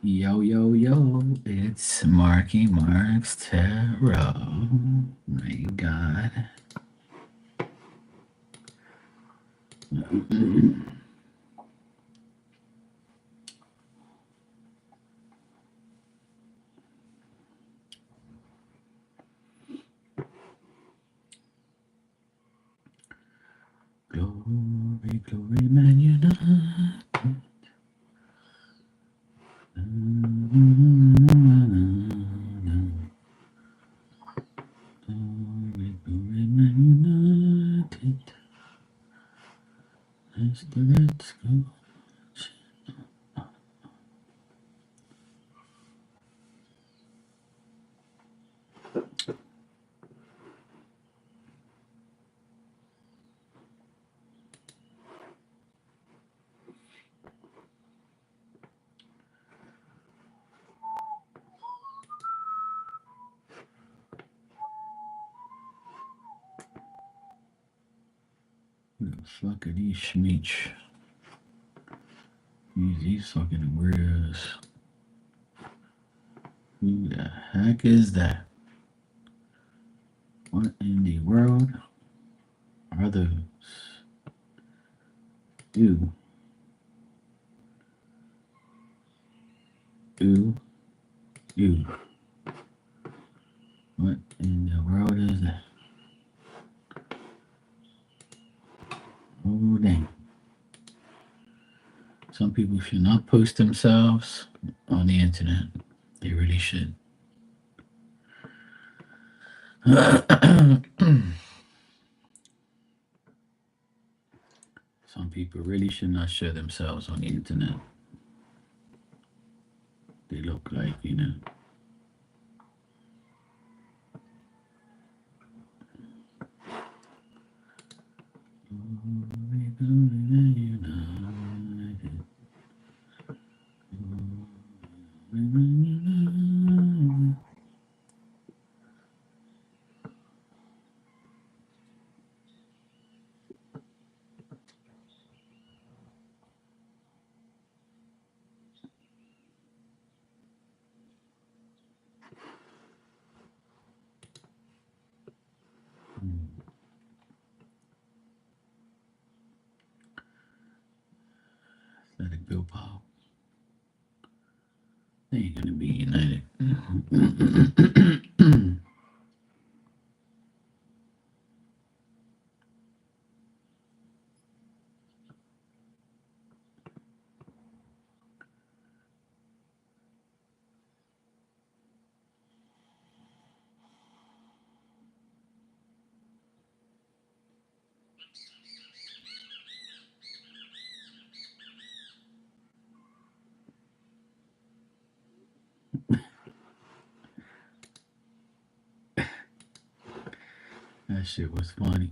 Yo, yo, yo, it's Marky Mark's Tarot. My God. Glory, glory, man, united. Glory, glory, man, united. Let's go. Who the fuck are these schmeech? These fucking weirdos. Who the heck is that? What in the world are those? Ew. Ew. Ew. What in the world is that? Oh, dang. Some people should not post themselves on the internet. They really should. Some people really should not show themselves on the internet. They look like, let it go, Paul. They ain't gonna be united. That shit was funny.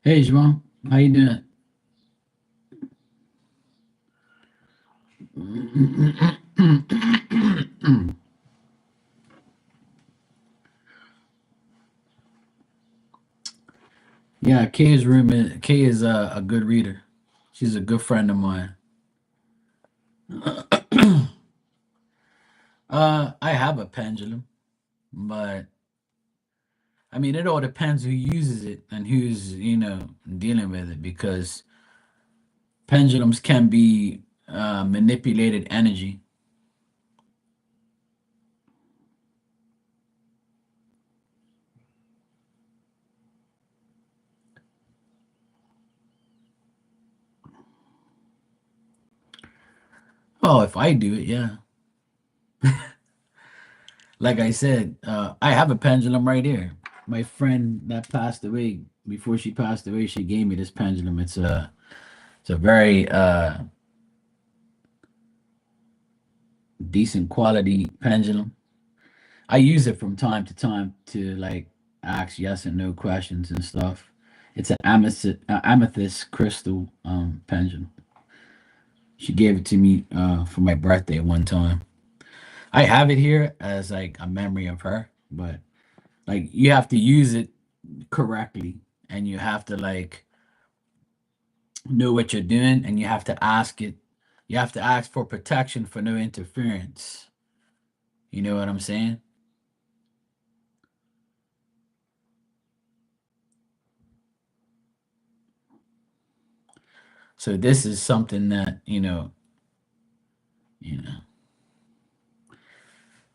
Hey, Jamal, how you doing? Yeah, Kay is a good reader. She's a good friend of mine. I have a pendulum, but I mean, it all depends who uses it and who's dealing with it because pendulums can be manipulated energy. Oh, if I do it, yeah. Like I said, I have a pendulum right here. My friend that passed away, before she passed away, she gave me this pendulum. It's a very decent quality pendulum. I use it from time to time to like ask yes and no questions and stuff. It's an amethyst crystal pendulum. She gave it to me for my birthday one time. I have it here as like a memory of her, but like you have to use it correctly and you have to like know what you're doing and you have to ask it. You have to ask for protection for no interference. You know what I'm saying? So this is something that, you know.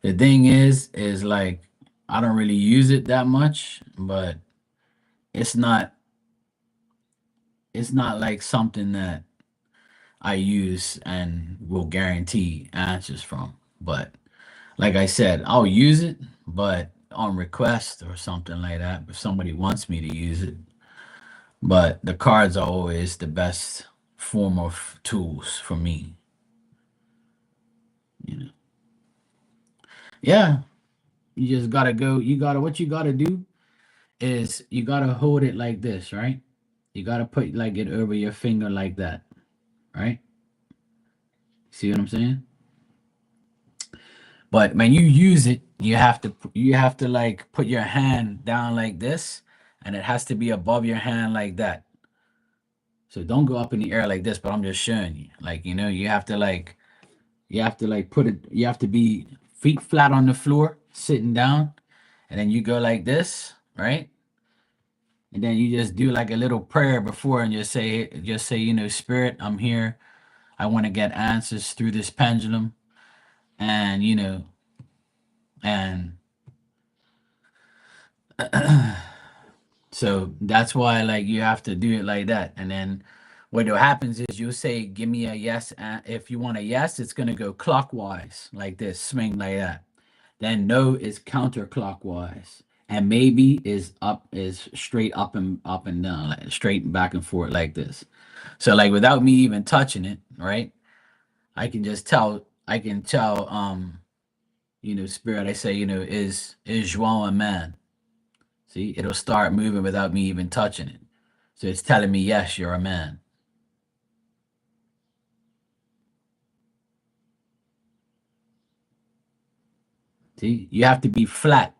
The thing is like I don't really use it that much, but it's not it's not like something that I use and will guarantee answers from. But like I said, I'll use it, but on request or something like that if somebody wants me to use it. But the cards are always the best form of tools for me, you know. Yeah, you just gotta go. What you gotta do is you gotta hold it like this, right? You gotta put like it over your finger like that, right? See what I'm saying? But when you use it, you have to like put your hand down like this, and it has to be above your hand like that. So don't go up in the air like this, but I'm just showing you. Like, you have to like put it, you have to be feet flat on the floor, sitting down, and then you go like this, right? And then you just do like a little prayer before and just say, Spirit, I'm here. I want to get answers through this pendulum. And and so that's why like you have to do it like that. And then what happens is you'll say, give me a yes. And if you want a yes, it's gonna go clockwise like this, swing like that. Then no is counterclockwise. And maybe is straight up and down, like straight back and forth like this. So like without me even touching it, right? I can tell spirit, I say, is João a man? See, it'll start moving without me even touching it. So it's telling me, yes, you're a man. See, you have to be flat.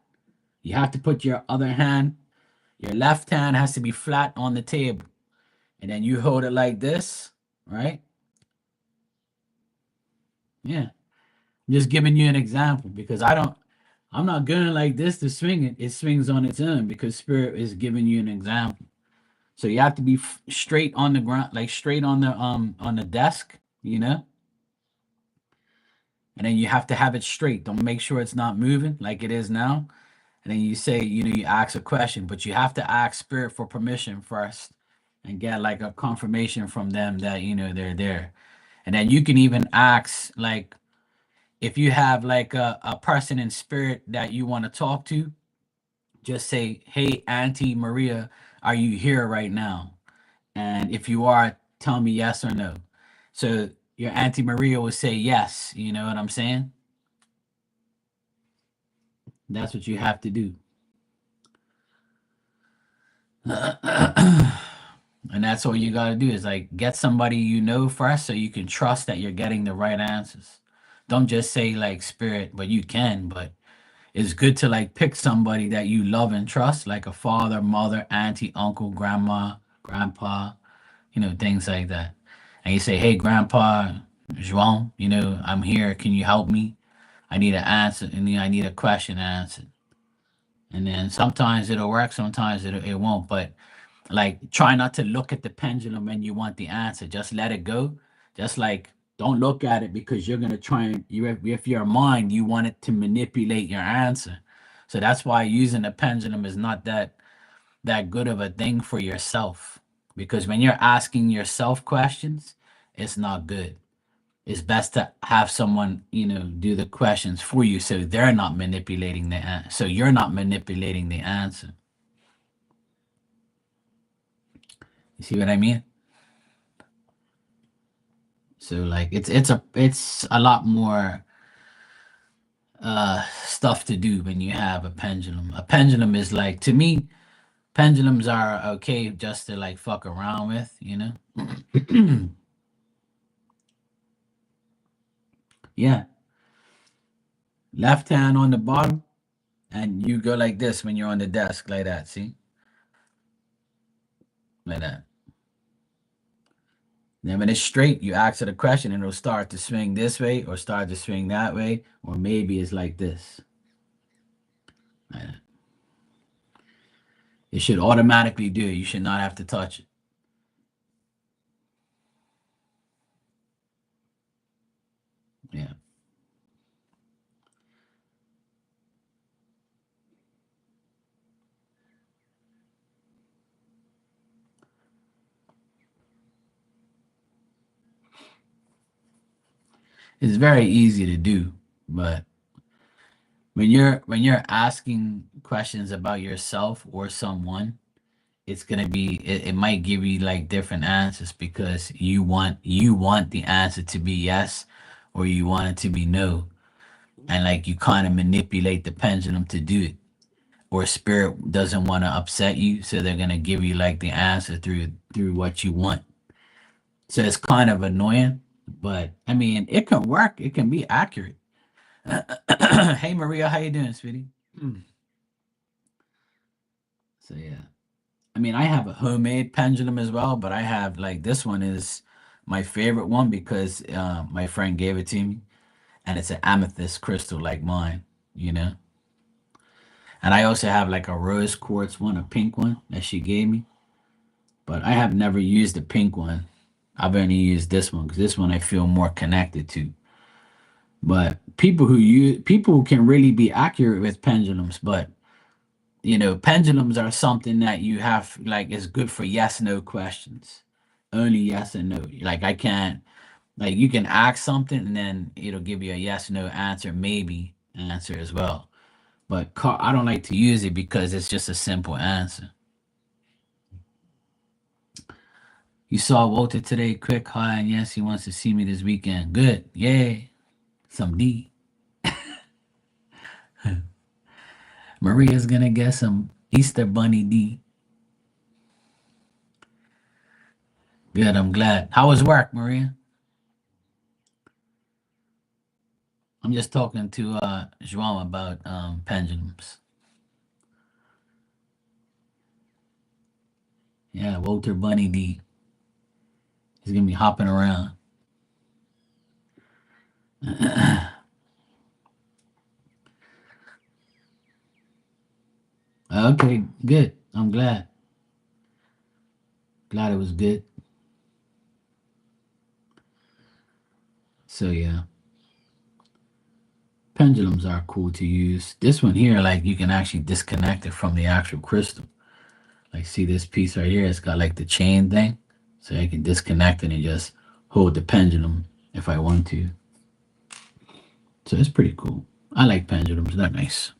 You have to put your left hand has to be flat on the table. And then you hold it like this, right? Yeah. I'm just giving you an example because I'm not going like this to swing it. It swings on its own because spirit is giving you an example. So you have to be straight on the ground, like straight on the desk, and then you have to have it straight. Don't make sure it's not moving like it is now. And then you say, you ask a question, but you have to ask spirit for permission first and get like a confirmation from them that, they're there. And then you can even ask, like, if you have like a person in spirit that you want to talk to, just say, "Hey, Auntie Maria, are you here right now? And if you are, tell me yes or no." So your Auntie Maria will say yes. You know what I'm saying? That's what you have to do. And that's all you got to do is like get somebody first so you can trust that you're getting the right answers. Don't just say like spirit, but you can, but it's good to like pick somebody that you love and trust, like a father, mother, auntie, uncle, grandma, grandpa, things like that. And you say, "Hey, Grandpa, João, I'm here. Can you help me? I need an answer, and I need a question answered." And then sometimes it'll work, sometimes it won't. But like, try not to look at the pendulum when you want the answer. Just let it go. Just like, don't look at it because you're gonna try and if your mind you want it to manipulate your answer. So that's why using the pendulum is not that good of a thing for yourself. Because when you're asking yourself questions, it's not good. It's best to have someone, do the questions for you so they're not manipulating the answer. So you're not manipulating the answer. You see what I mean? So like it's a lot more stuff to do when you have a pendulum. A pendulum is like, to me, pendulums are okay just to like fuck around with. Yeah. Left hand on the bottom, and you go like this when you're on the desk, like that. See? Like that. Then when it's straight, you ask it a question and it'll start to swing this way or start to swing that way, or maybe it's like this. Like that. It should automatically do it. You should not have to touch it. Yeah. It's very easy to do, but when you're asking questions about yourself or someone, it's gonna be it might give you like different answers because you want the answer to be yes or you want it to be no. And like you kind of manipulate the pendulum to do it. Or spirit doesn't want to upset you, so they're gonna give you like the answer through what you want. So it's kind of annoying, but I mean it can work, it can be accurate. Hey Maria, how you doing, sweetie? So yeah. I mean, I have a homemade pendulum as well, but I have like this one is my favorite one because my friend gave it to me, and it's an amethyst crystal like mine. And I also have like a rose quartz one, a pink one that she gave me, but I have never used the pink one. I've only used this one because this one I feel more connected to. But people can really be accurate with pendulums, but pendulums are something that you have like is good for yes no questions. Only yes and no. Like I can't like you can ask something and then it'll give you a yes no answer, maybe answer as well. But I don't like to use it because it's just a simple answer. You saw Walter today, quick hi, and yes, he wants to see me this weekend. Good. Yay. Some D. Maria's gonna get some Easter Bunny D. Good, I'm glad. How was work, Maria? I'm just talking to João about pendulums. Yeah, Walter Bunny D. He's gonna be hopping around. Okay, good. I'm glad. Glad it was good. So yeah. pendulums are cool to use. This one here, like you can actually disconnect it from the actual crystal. Like, see this piece right here? It's got like the chain thing, so I can disconnect it and just hold the pendulum if I want to. So it's pretty cool. I like pendulums. They're nice.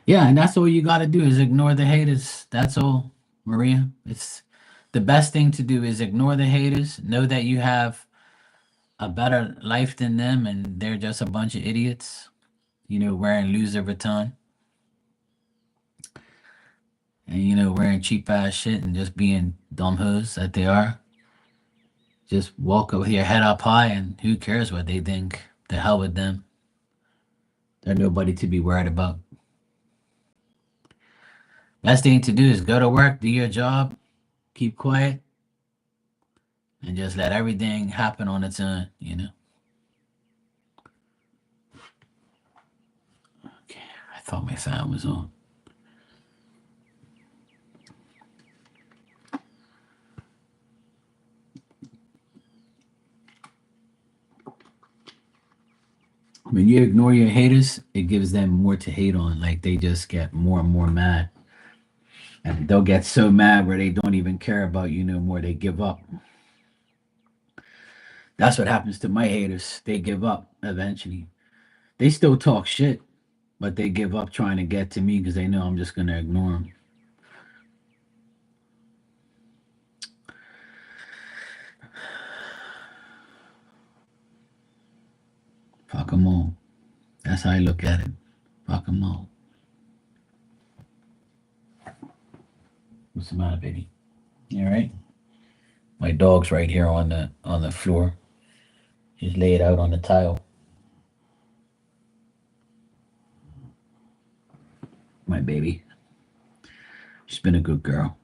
Yeah, and that's all you got to do is ignore the haters. That's all, Maria. It's the best thing to do is ignore the haters. Know that you have a better life than them, and they're just a bunch of idiots. Wearing Louis Vuitton and wearing cheap ass shit and just being dumb hoes that they are. Just walk with your head up high, and who cares what they think? The hell with them. They're nobody to be worried about. Best thing to do is go to work, do your job, keep quiet, and just let everything happen on its own. Okay, I thought my sound was on. When you ignore your haters, it gives them more to hate on. Like, they just get more and more mad. And they'll get so mad where they don't even care about you no more. They give up. That's what happens to my haters. They give up eventually. They still talk shit, but they give up trying to get to me because they know I'm just going to ignore them. Fuck them all. That's how I look at it. Fuck them all. What's the matter, baby? You all right? My dog's right here on the floor. He's laid out on the tile. My baby. She's been a good girl.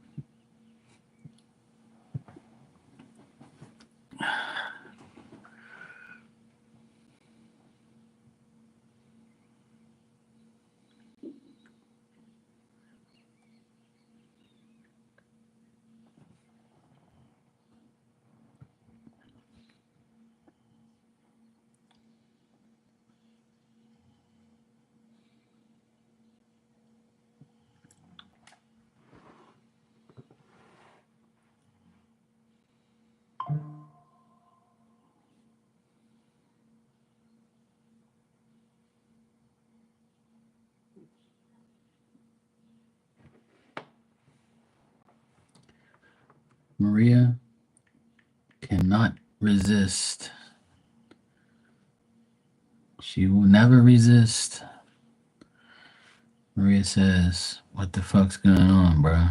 Maria cannot resist. She will never resist. Maria says, "What the fuck's going on, bro?"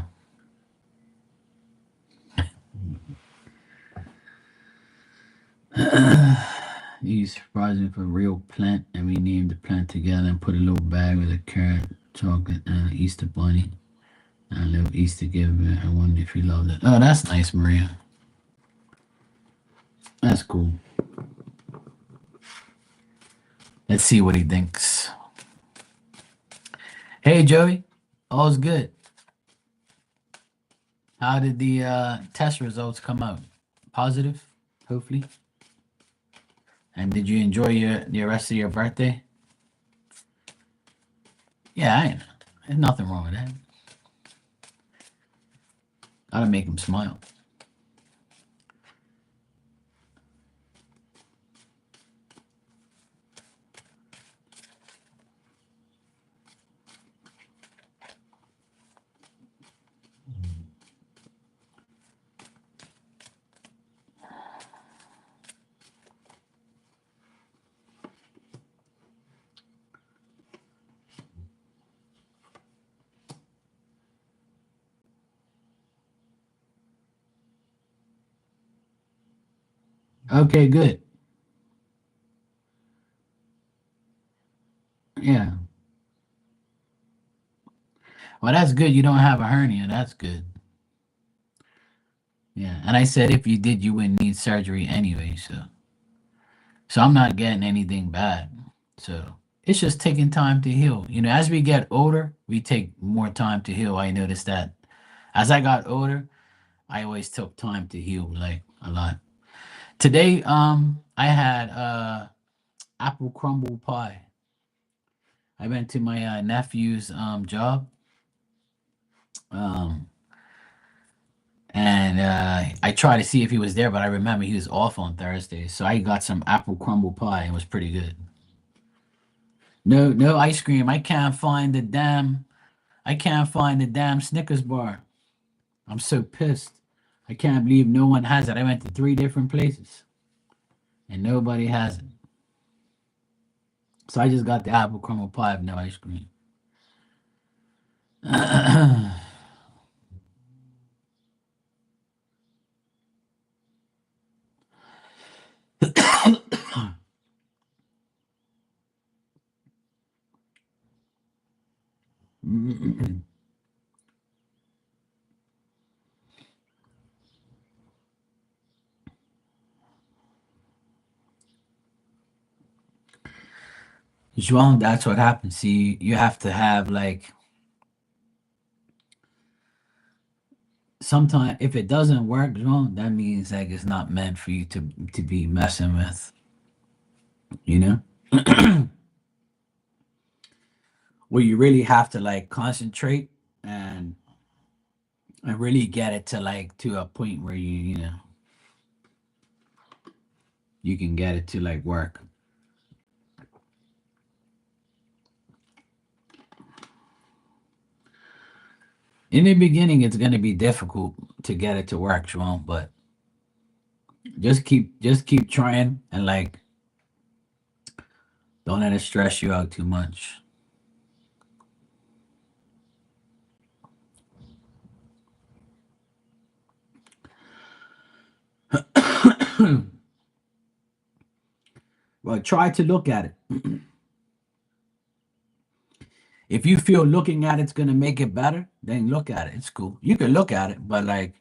You surprised me for a real plant, and we named the plant together and put a little bag with a carrot, chocolate, and an Easter bunny. And a little Easter gift. I wonder if you loved it. Oh, that's nice, Maria. That's cool. Let's see what he thinks. Hey, Joey. All's good. How did the test results come out? Positive, hopefully. And did you enjoy your rest of your birthday? Yeah, I know. There's nothing wrong with that. Gotta make him smile. Okay, good. Yeah. Well, that's good. You don't have a hernia. That's good. Yeah. And I said if you did, you wouldn't need surgery anyway. So I'm not getting anything bad. So it's just taking time to heal. As we get older, we take more time to heal. I noticed that as I got older, I always took time to heal, like a lot. Today, I had apple crumble pie. I went to my nephew's job, um, and I tried to see if he was there, but I remember he was off on Thursday, so I got some apple crumble pie. And it was pretty good. No, no ice cream. I can't find the damn Snickers bar. I'm so pissed. I can't believe no one has it. I went to 3 different places and nobody has it. So I just got the apple crumble pie with no ice cream. João, that's what happens. See, you have to have like sometimes if it doesn't work, João, that means like it's not meant for you to be messing with, you know? Where you really have to like concentrate and really get it to like to a point where you know you can get it to like work. In the beginning, it's gonna be difficult to get it to work, João, but just keep trying and like don't let it stress you out too much. Well, try to look at it. If you feel looking at it's gonna make it better, then look at it. It's cool. You can look at it, but like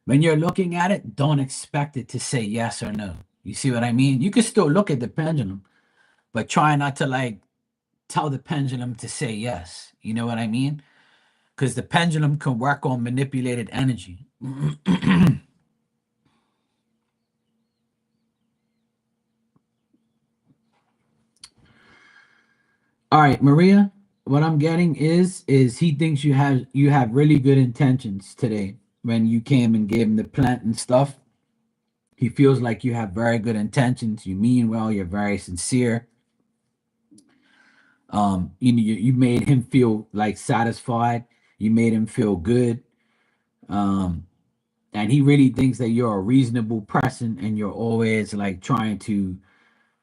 when you're looking at it, don't expect it to say yes or no. You see what I mean? You can still look at the pendulum, but try not to like tell the pendulum to say yes. You know what I mean? Because the pendulum can work on manipulated energy. All right, Maria. What I'm getting is he thinks you have really good intentions today when you came and gave him the plant and stuff. He feels like you have very good intentions. You mean well. You're very sincere. You made him feel like satisfied. You made him feel good. Um, and he really thinks that you're a reasonable person, and you're always like trying to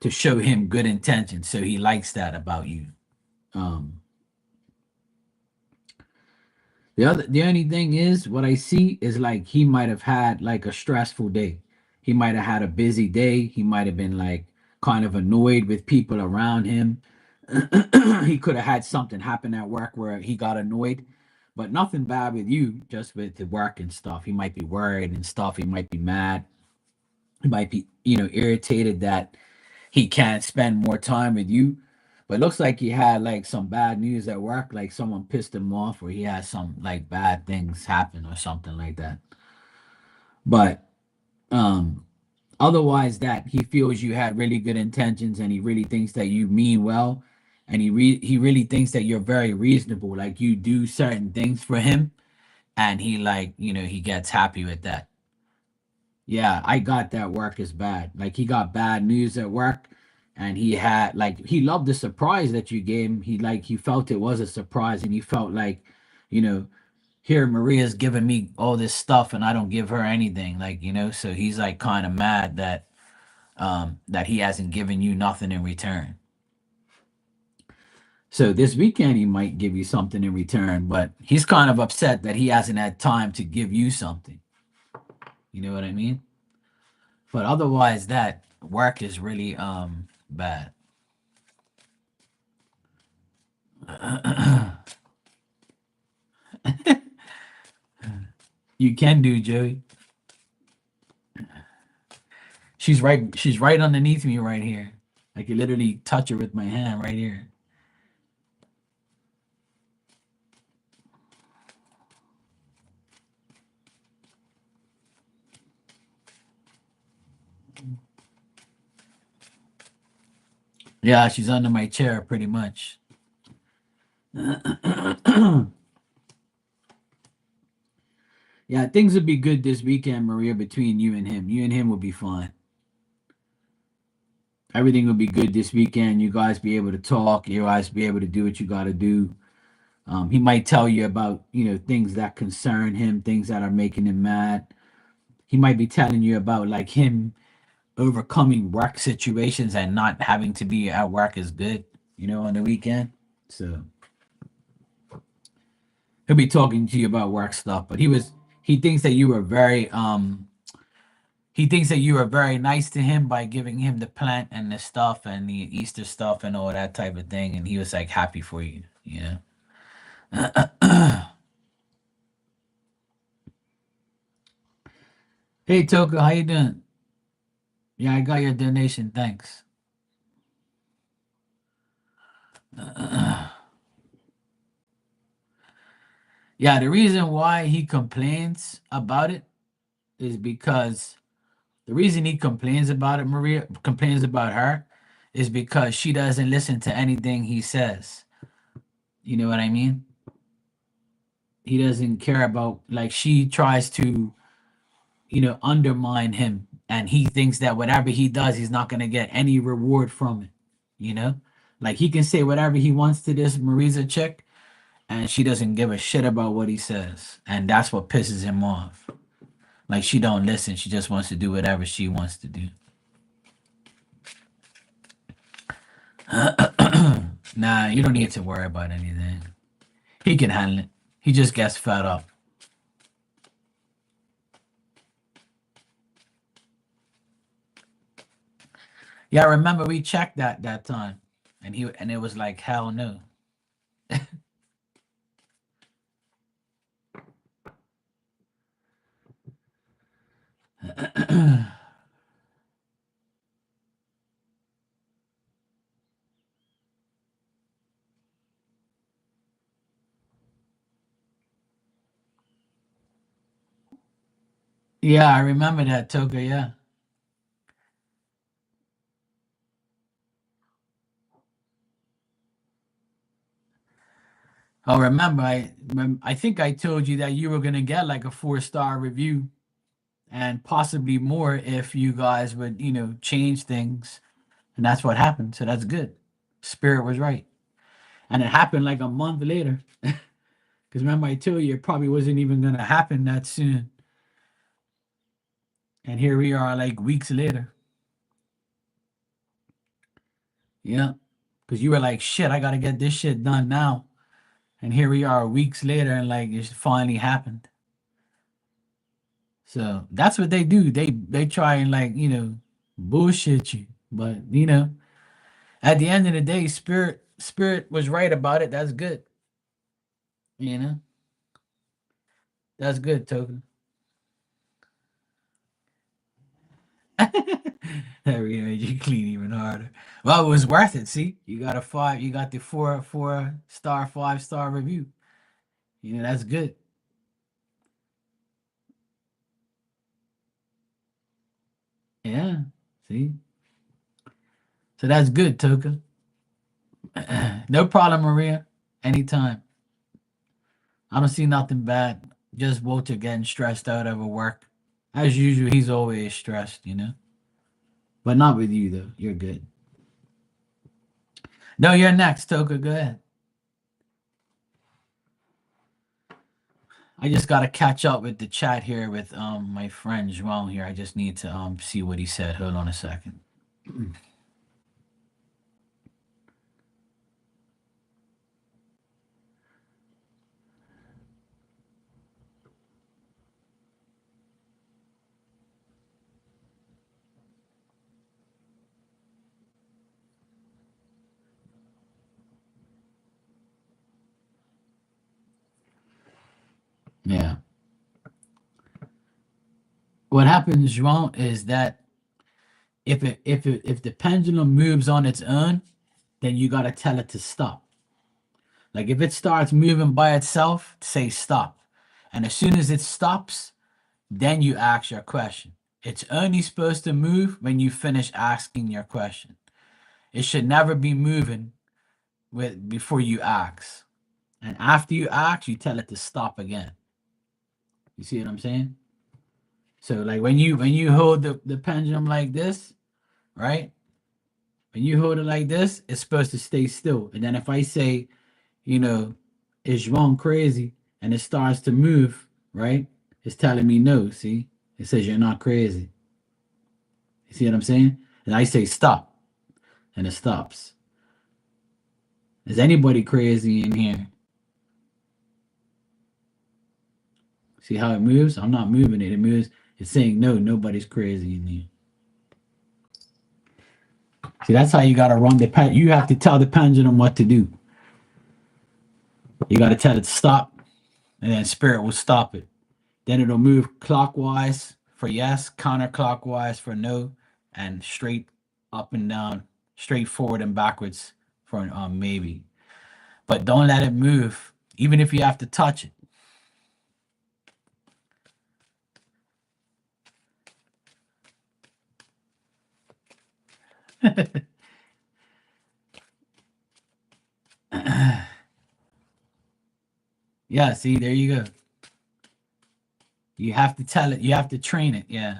show him good intentions. So he likes that about you. Um, the only thing is, what I see is like he might have had like a stressful day. He might have had a busy day. He might have been like kind of annoyed with people around him. He could have had something happen at work where he got annoyed, but nothing bad with you, just with the work and stuff. He might be worried and stuff. He might be mad. He might be, irritated that he can't spend more time with you. But it looks like he had like some bad news at work, like someone pissed him off, or he had some like bad things happen or something like that. But um otherwise that he feels you had really good intentions, and he really thinks that you mean well, and he really thinks that you're very reasonable, like you do certain things for him, and he like, he gets happy with that. Yeah, I got that work is bad. Like he got bad news at work, and he had like he loved the surprise that you gave him. He felt it was a surprise, and he felt like, you know, here Maria's giving me all this stuff and I don't give her anything. Like, so he's like kind of mad that he hasn't given you nothing in return. So this weekend he might give you something in return, but he's kind of upset that he hasn't had time to give you something. You know what I mean? But otherwise, that work is really bad. You can do, Joey. She's right underneath me right here. I can literally touch her with my hand right here. Yeah, she's under my chair pretty much. Yeah, things would be good this weekend, Maria, between you and him. You and him will be fine. Everything will be good this weekend. You guys be able to talk. You guys be able to do what you got to do. He might tell you about, things that concern him, things that are making him mad. He might be telling you about like him overcoming work situations and not having to be at work is good, on the weekend. So he'll be talking to you about work stuff, but he thinks that you were very nice to him by giving him the plant and the stuff and the Easter stuff and all that type of thing, and he was like happy for you, Hey Toka, how you doing? Yeah, I got your donation, thanks. Yeah, the reason why he complains about it is because the reason he complains about it, Maria complains about her, is because she doesn't listen to anything he says. You know what I mean? He doesn't care about, like, she tries to, undermine him, and he thinks that whatever he does, he's not gonna get any reward from it. You know, like he can say whatever he wants to this Marisa chick, and she doesn't give a shit about what he says, and that's what pisses him off. Like she don't listen; she just wants to do whatever she wants to do. Nah, you don't need to worry about anything. He can handle it. He just gets fed up. Yeah, I remember we checked that time, and it was like hell no. Yeah, I remember that Toka. Yeah. Oh, remember I think I told you that you were gonna get like a 4-star review and possibly more if you guys would change things, and that's what happened. So that's good. Spirit was right, and it happened like a month later. Because remember I told you it probably wasn't even gonna happen that soon, and here we are like weeks later. Yeah, because you were like, shit, I gotta get this shit done now, and here we are weeks later, and like it finally happened. So that's what they do. They try and like bullshit you, but at the end of the day, spirit was right about it. That's good. You know, that's good, Token. That really made you clean even harder. Well, it was worth it. See, you got a 5. You got the 4 star, 5-star review. That's good. Yeah. See, so that's good, Token. No problem, Maria. Anytime. I don't see nothing bad. Just Walter getting stressed out over work. As usual, he's always stressed. But not with you though. You're good. No, you're next, Toka. Go ahead. I just gotta catch up with the chat here with my friend João here. I just need to see what he said. Hold on a second. Yeah. What happens, João, is that if the pendulum moves on its own, then you gotta tell it to stop. Like if it starts moving by itself, say stop. And as soon as it stops, then you ask your question. It's only supposed to move when you finish asking your question. It should never be moving before you ask. And after you ask, you tell it to stop again. You see what I'm saying? So like when you hold the pendulum like this, right? When you hold it like this, it's supposed to stay still. And then if I say, you know, is João crazy? And it starts to move, right? It's telling me no, see? It says you're not crazy. You see what I'm saying? And I say stop, and it stops. Is anybody crazy in here? See how it moves? I'm not moving it. It moves. It's saying no, nobody's crazy in here. See, that's how you gotta run the pen. You have to tell the pendulum what to do. You gotta tell it to stop, and then spirit will stop it. Then it'll move clockwise for yes, counterclockwise for no, and straight up and down, straight forward and backwards for an maybe. But don't let it move, even if you have to touch it. Yeah, see, there you go. You have to tell it, you have to train it. Yeah.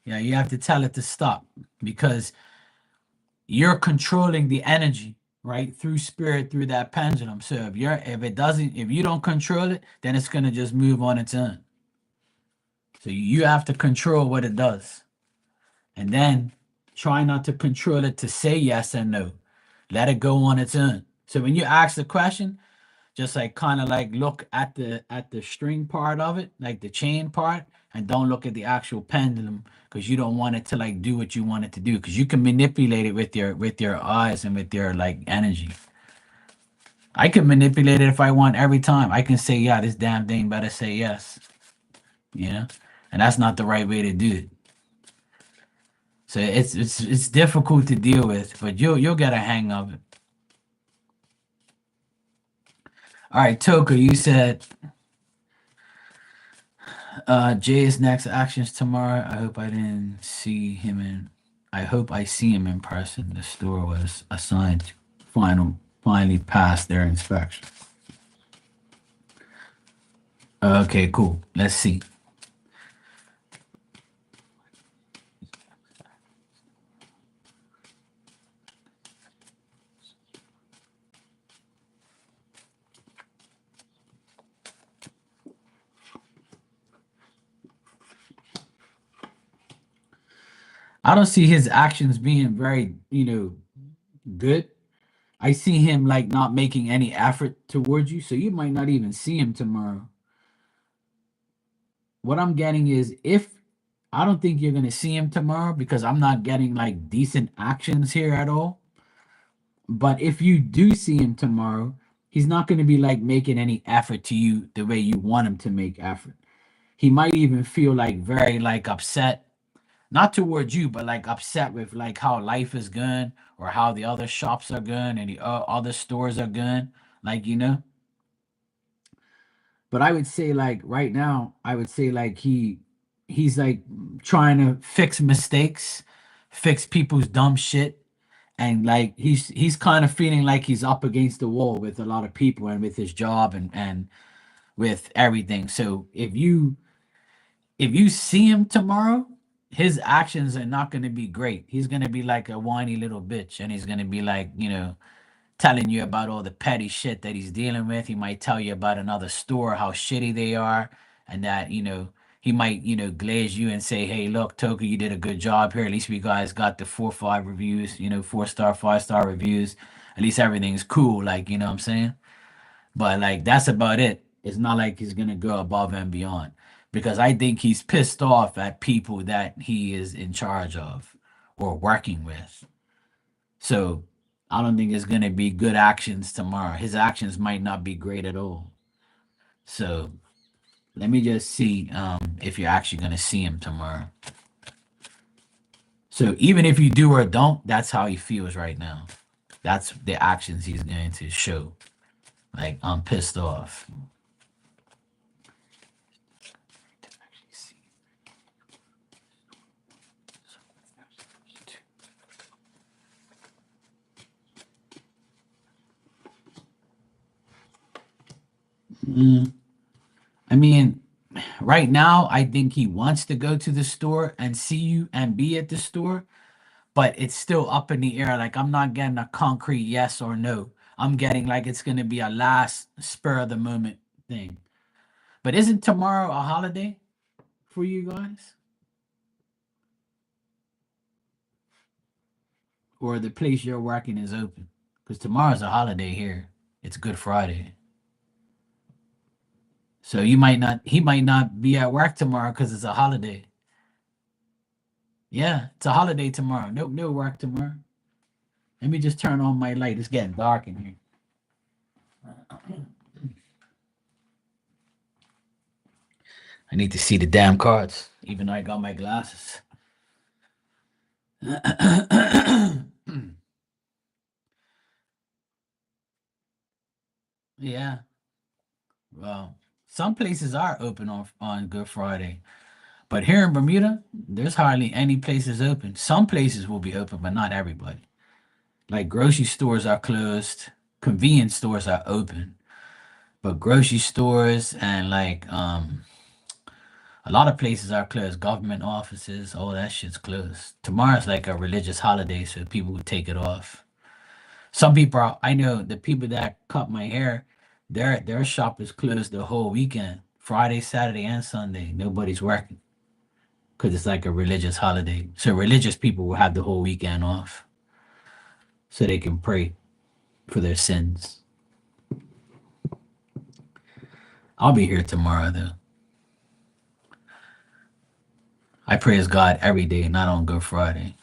Yeah, you have to tell it to stop because you're controlling the energy, right? Through spirit, through that pendulum. So if you don't control it, then it's gonna just move on its own. So you have to control what it does. And then try not to control it to say yes and no. Let it go on its own. So when you ask the question, just like kind of like look at the string part of it, like the chain part, and don't look at the actual pendulum because you don't want it to like do what you want it to do because you can manipulate it with your eyes and with your like energy. I can manipulate it if I want every time. I can say, yeah, this damn thing better say yes. You know? And that's not the right way to do it. So it's difficult to deal with, but you'll get a hang of it. All right, Toka, you said Jay's next actions tomorrow. I hope I see him in person. The store was assigned finally passed their inspection. Okay, cool. Let's see. I don't see his actions being very, good. I see him like not making any effort towards you, so you might not even see him tomorrow. What I'm getting is if I don't think you're gonna see him tomorrow because I'm not getting like decent actions here at all. But if you do see him tomorrow, he's not gonna be like making any effort to you the way you want him to make effort. He might even feel like very like upset, not towards you, but like upset with like how life is going or how the other shops are going and the other stores are going, like But I would say like right now, I would say like he's like trying to fix mistakes, fix people's dumb shit, and like he's kind of feeling like he's up against the wall with a lot of people and with his job and with everything. So if you see him tomorrow, his actions are not going to be great. He's going to be like a whiny little bitch, and he's going to be like telling you about all the petty shit that he's dealing with. He might tell you about another store, how shitty they are, and that, he might, glaze you and say, hey, look, Toka, you did a good job here. At least we guys got the 4-5 reviews, 4-star, 5-star reviews. At least everything's cool, like, you know what I'm saying? But like that's about it. It's not like he's gonna go above and beyond. Because I think he's pissed off at people that he is in charge of or working with. So I don't think it's gonna be good actions tomorrow. His actions might not be great at all. So let me just see if you're actually gonna see him tomorrow. So even if you do or don't, that's how he feels right now. That's the actions he's going to show. Like I'm pissed off. Mm, I mean, right now, I think he wants to go to the store and see you and be at the store, but it's still up in the air. Like, I'm not getting a concrete yes or no. I'm getting like it's going to be a last spur of the moment thing. But isn't tomorrow a holiday for you guys? Or the place you're working is open? Because tomorrow's a holiday here. It's Good Friday. So he might not be at work tomorrow because it's a holiday. Yeah, it's a holiday tomorrow. Nope, no work tomorrow. Let me just turn on my light. It's getting dark in here. I need to see the damn cards, even though I got my glasses. Yeah. Well, some places are open on Good Friday. But here in Bermuda, there's hardly any places open. Some places will be open, but not everybody. Like grocery stores are closed, convenience stores are open, but grocery stores and like a lot of places are closed. Government offices, all that shit's closed. Tomorrow's like a religious holiday, so people will take it off. Some people are, I know the people that cut my hair, their shop is closed the whole weekend. Friday, Saturday, and Sunday. Nobody's working because it's like a religious holiday. So religious people will have the whole weekend off so they can pray for their sins. I'll be here tomorrow though. I praise God every day, not on Good Friday.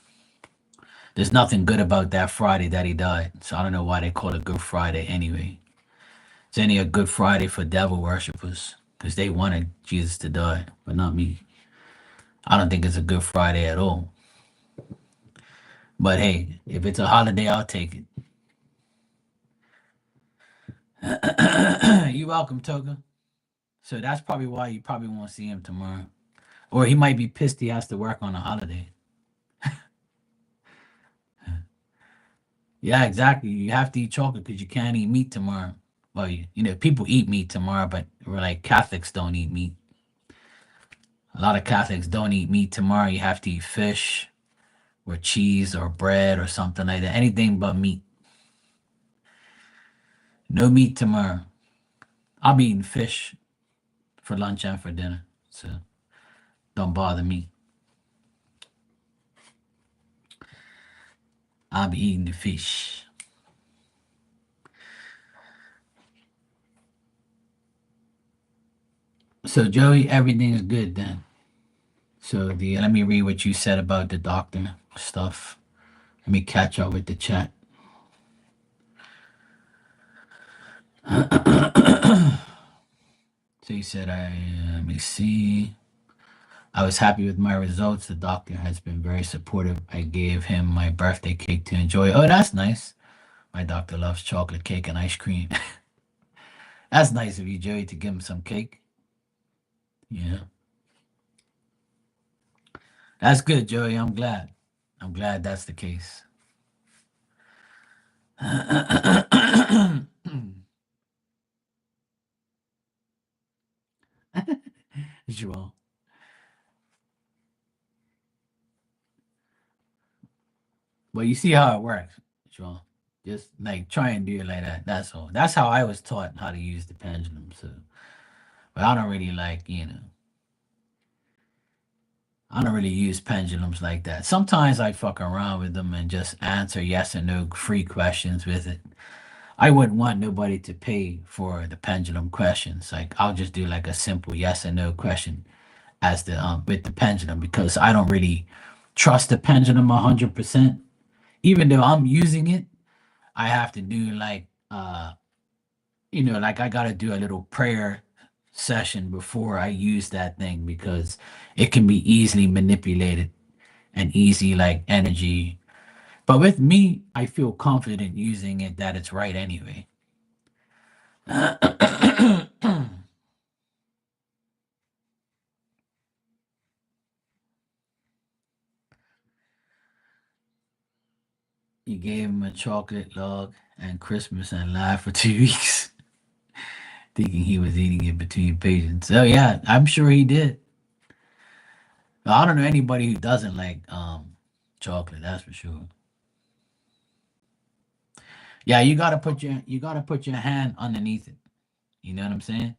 There's nothing good about that Friday that he died, so I don't know why they call it Good Friday anyway. It's only a Good Friday for devil worshippers because they wanted Jesus to die, but not me. I don't think it's a Good Friday at all. But hey, if it's a holiday, I'll take it. You're welcome, Toga. So that's probably why you probably won't see him tomorrow. Or he might be pissed he has to work on a holiday. Yeah, exactly. You have to eat chocolate because you can't eat meat tomorrow. Well, people eat meat tomorrow, but we're like Catholics don't eat meat. A lot of Catholics don't eat meat tomorrow. You have to eat fish or cheese or bread or something like that. Anything but meat. No meat tomorrow. I'll be eating fish for lunch and for dinner. So don't bother me. I'll be eating the fish. So Joey, everything is good then. So let me read what you said about the doctor stuff. Let me catch up with the chat. So you said let me see. I was happy with my results. The doctor has been very supportive. I gave him my birthday cake to enjoy. Oh, that's nice. My doctor loves chocolate cake and ice cream. That's nice of you, Joey, to give him some cake. Yeah. That's good, Joey. I'm glad. I'm glad that's the case. Joel. But you see how it works, Joel. Just like try and do it like that. That's all. That's how I was taught how to use the pendulum. So, but I don't really I don't really use pendulums like that. Sometimes I fuck around with them and just answer yes and no free questions with it. I wouldn't want nobody to pay for the pendulum questions. Like I'll just do like a simple yes and no question as the with the pendulum because I don't really trust the pendulum 100%. Even though I'm using it, I have to do like like I gotta do a little prayer session before I use that thing because it can be easily manipulated and easy like energy. But with me, I feel confident using it that it's right anyway. You gave him a chocolate log and Christmas and laughed for 2 weeks. thinking he was eating it between patients. So yeah, I'm sure he did. I don't know anybody who doesn't like chocolate. That's for sure. Yeah, you gotta put your hand underneath it. You know what I'm saying?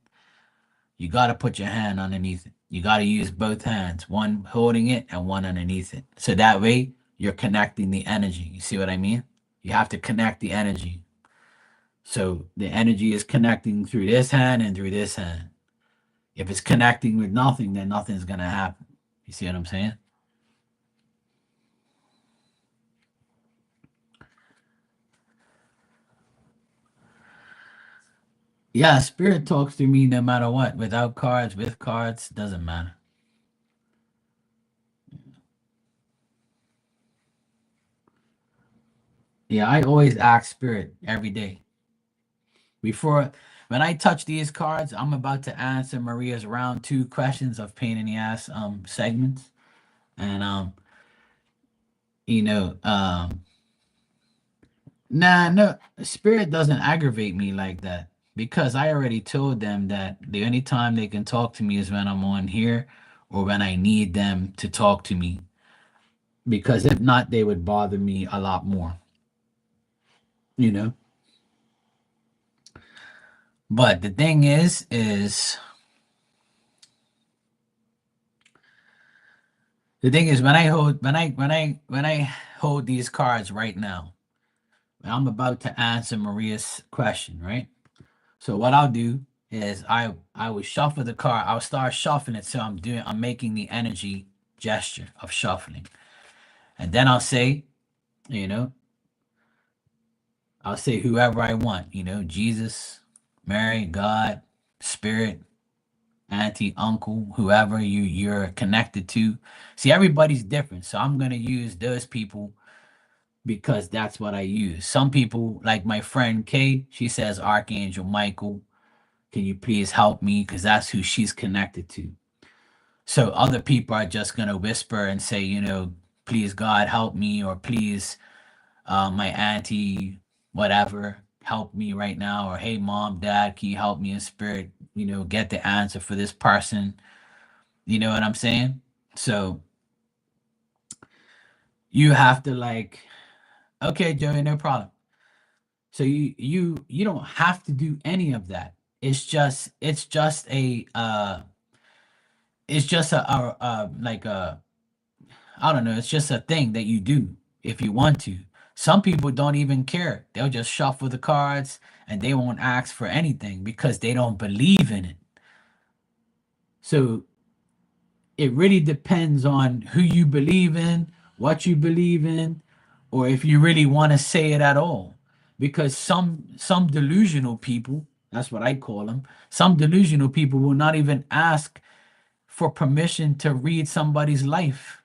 You gotta put your hand underneath it. You gotta use both hands, one holding it and one underneath it. So that way you're connecting the energy. You see what I mean? You have to connect the energy. So the energy is connecting through this hand and through this hand. If it's connecting with nothing, then nothing's gonna happen. You see what I'm saying? Yeah, spirit talks to me no matter what. Without cards, with cards, doesn't matter. Yeah, I always ask spirit every day. Before when I touch these cards, I'm about to answer Maria's round two questions of pain in the ass segments. And you know, nah, no, spirit doesn't aggravate me like that because I already told them that the only time they can talk to me is when I'm on here or when I need them to talk to me. Because if not, they would bother me a lot more, you know. But the thing is the thing is when I hold these cards right now, I'm about to answer Maria's question, right? So what I'll do is I will shuffle the card. I'll start shuffling it. So I'm making the energy gesture of shuffling. And then you know, I'll say whoever I want, Jesus, Mary, God, spirit, auntie, uncle, whoever you're connected to. See, everybody's different. So I'm gonna use those people because that's what I use. Some people, like my friend Kay, she says Archangel Michael, can you please help me? Because that's who she's connected to. So other people are just gonna whisper and say, please God help me, or please my auntie, whatever, help me right now, or hey mom, dad, can you help me in spirit? Get the answer for this person. You know what I'm saying? So you have to like, okay, Joey, no problem. So you don't have to do any of that. It's just a like a I don't know, it's just a thing that you do if you want to. Some people don't even care. They'll just shuffle the cards and they won't ask for anything because they don't believe in it. So it really depends on who you believe in, what you believe in, or if you really want to say it at all. Because some delusional people, that's what I call them, some delusional people will not even ask for permission to read somebody's life.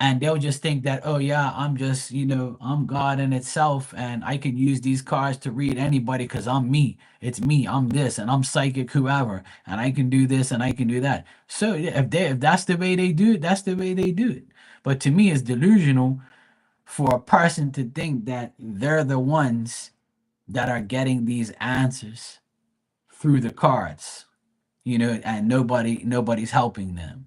And they'll just think that, oh yeah, I'm just, I'm God in itself, and I can use these cards to read anybody because I'm me. It's me. I'm this, and I'm psychic, whoever, and I can do this and I can do that. So yeah, if that's the way they do it, that's the way they do it. But to me, it's delusional for a person to think that they're the ones that are getting these answers through the cards, and nobody's helping them.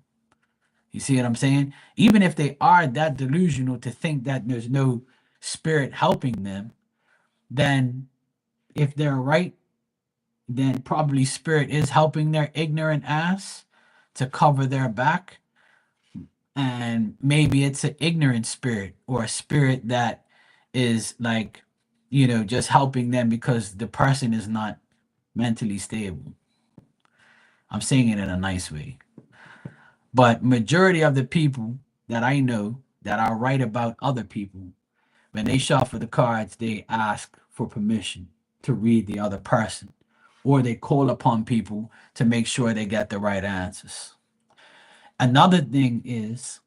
You see what I'm saying? Even if they are that delusional to think that there's no spirit helping them, then if they're right, then probably spirit is helping their ignorant ass to cover their back. And maybe it's an ignorant spirit or a spirit that is like, just helping them because the person is not mentally stable. I'm saying it in a nice way. But majority of the people that I know that are right about other people, when they shuffle the cards, they ask for permission to read the other person, or they call upon people to make sure they get the right answers. Another thing is,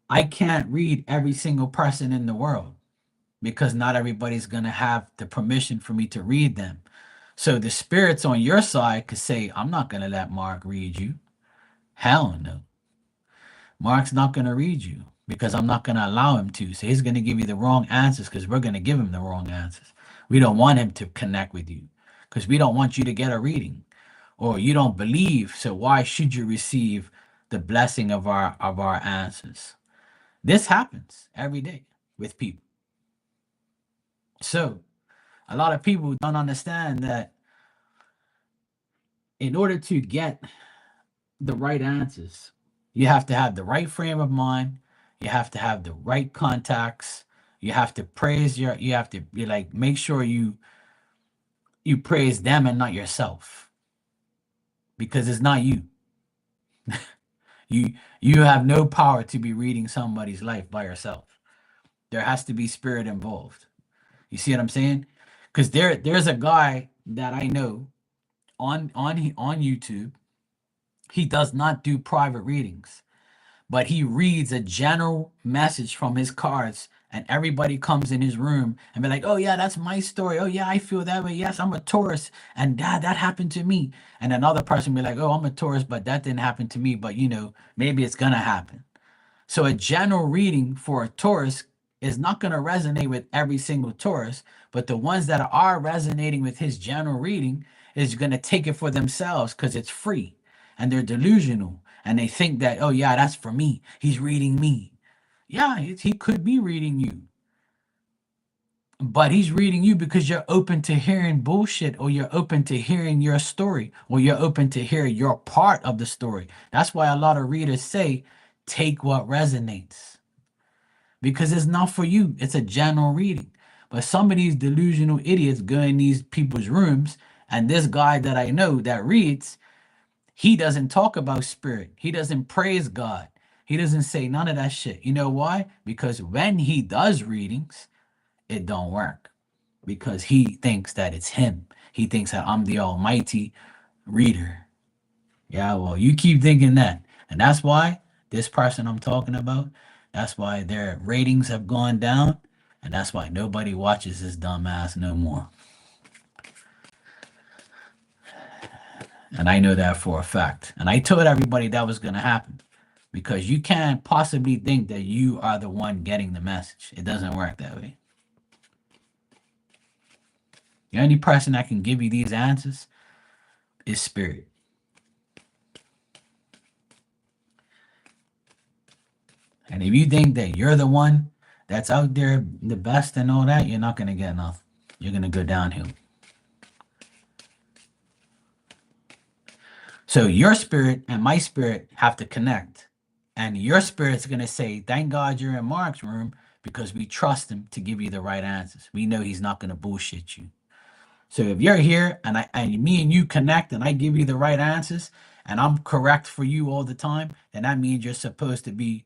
I can't read every single person in the world because not everybody's going to have the permission for me to read them. So the spirits on your side could say, I'm not going to let Mark read you. Hell no. Mark's not going to read you because I'm not going to allow him to. So he's going to give you the wrong answers because we're going to give him the wrong answers. We don't want him to connect with you because we don't want you to get a reading, or you don't believe, so why should you receive the blessing of our answers? This happens every day with people. So a lot of people don't understand that in order to get the right answers, you have to have the right frame of mind, you have to have the right contacts, you have to you have to be like, make sure you praise them and not yourself, because it's not you. You have no power to be reading somebody's life by yourself. There has to be spirit involved. You see what I'm saying? Because there's a guy that I know on YouTube. He does not do private readings, but he reads a general message from his cards, and everybody comes in his room and be like, oh yeah, that's my story. Oh yeah, I feel that way. Yes, I'm a Taurus, and that happened to me. And another person be like, oh, I'm a Taurus, but that didn't happen to me, but maybe it's gonna happen. So a general reading for a Taurus is not going to resonate with every single Taurus, but the ones that are resonating with his general reading is going to take it for themselves because it's free, and they're delusional, and they think that, oh yeah, that's for me. He's reading me. Yeah, he could be reading you, but he's reading you because you're open to hearing bullshit, or you're open to hearing your story, or you're open to hear your part of the story. That's why a lot of readers say, take what resonates, because it's not for you. It's a general reading. But some of these delusional idiots go in these people's rooms, and this guy that I know that reads, he doesn't talk about spirit. He doesn't praise God. He doesn't say none of that shit. You know why? Because when he does readings, it don't work, because he thinks that it's him. He thinks that I'm the almighty reader. Yeah, well, you keep thinking that. And that's why this person I'm talking about, that's why their ratings have gone down. And that's why nobody watches this dumbass no more. And I know that for a fact. And I told everybody that was going to happen, because you can't possibly think that you are the one getting the message. It doesn't work that way. The only person that can give you these answers is spirit. And if you think that you're the one that's out there the best and all that, you're not going to get nothing. You're going to go downhill. So your spirit and my spirit have to connect. And your spirit's going to say, thank God you're in Mark's room, because we trust him to give you the right answers. We know he's not going to bullshit you. So if you're here and me and you connect, and I give you the right answers, and I'm correct for you all the time, then that means you're supposed to be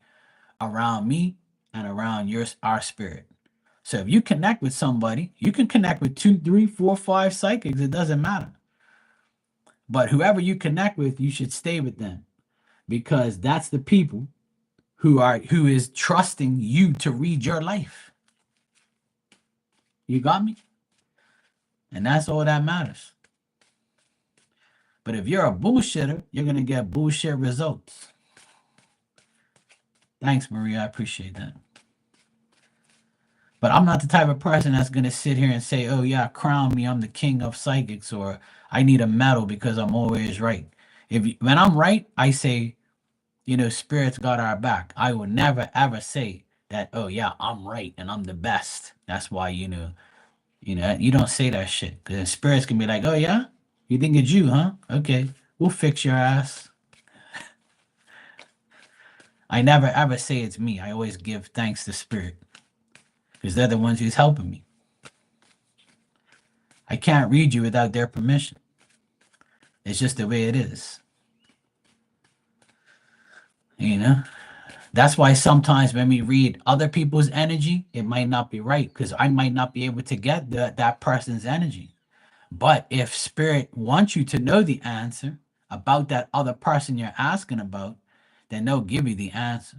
around me and around our spirit. So if you connect with somebody, you can connect with 2, 3, 4, 5 psychics. It doesn't matter. But whoever you connect with, you should stay with them, because that's the people who is trusting you to read your life. You got me? And that's all that matters. But if you're a bullshitter, you're going to get bullshit results. Thanks, Maria. I appreciate that. But I'm not the type of person that's going to sit here and say, oh, yeah, crown me, I'm the king of psychics, or I need a medal because I'm always right. When I'm right, I say, spirits got our back. I will never, ever say that, oh, yeah, I'm right and I'm the best. That's why, you don't say that shit, because spirits can be like, oh, yeah, you think it's you, huh? Okay, we'll fix your ass. I never, ever say it's me. I always give thanks to spirit, because they're the ones who's helping me. I can't read you without their permission. It's just the way it is. That's why sometimes when we read other people's energy, it might not be right, because I might not be able to get that person's energy. But if spirit wants you to know the answer about that other person you're asking about, then they'll give you the answer.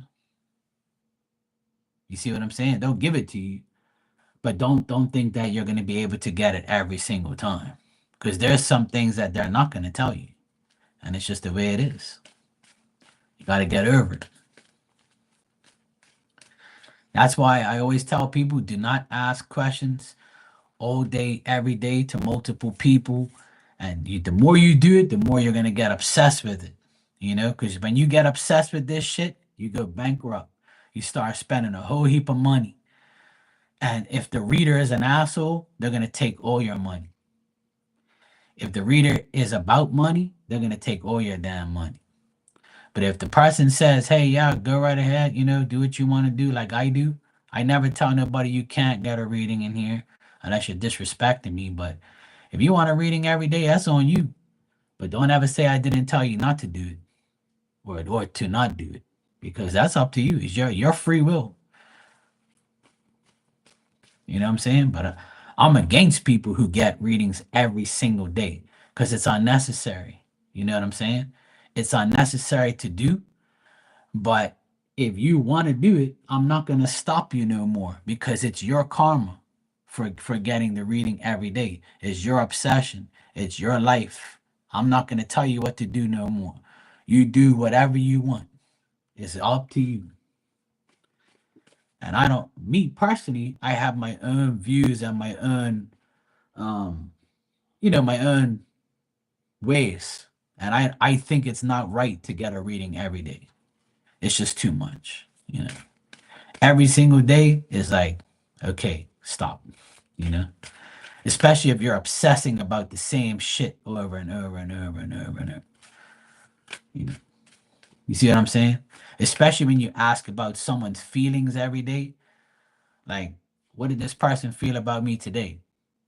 You see what I'm saying? They'll give it to you. But don't think that you're going to be able to get it every single time, because there's some things that they're not going to tell you, and it's just the way it is. You got to get over it. That's why I always tell people, do not ask questions all day, every day to multiple people. And the more you do it, the more you're going to get obsessed with it. Because when you get obsessed with this shit, you go bankrupt. You start spending a whole heap of money. And if the reader is an asshole, they're going to take all your money. If the reader is about money, they're going to take all your damn money. But if the person says, hey, yeah, go right ahead, do what you want to do like I do. I never tell nobody you can't get a reading in here unless you're disrespecting me. But if you want a reading every day, that's on you. But don't ever say I didn't tell you not to do it or to not do it, because that's up to you. It's your free will. You know what I'm saying? But I'm against people who get readings every single day because it's unnecessary. You know what I'm saying? It's unnecessary to do. But if you want to do it, I'm not going to stop you no more because it's your karma for getting the reading every day. It's your obsession. It's your life. I'm not going to tell you what to do no more. You do whatever you want. It's up to you. And me personally, I have my own views and my own, my own ways. And I think it's not right to get a reading every day. It's just too much. Every single day is like, okay, stop, you know? Especially if you're obsessing about the same shit over and over and over and over and over. You know? You see what I'm saying? Especially when you ask about someone's feelings every day. Like, what did this person feel about me today?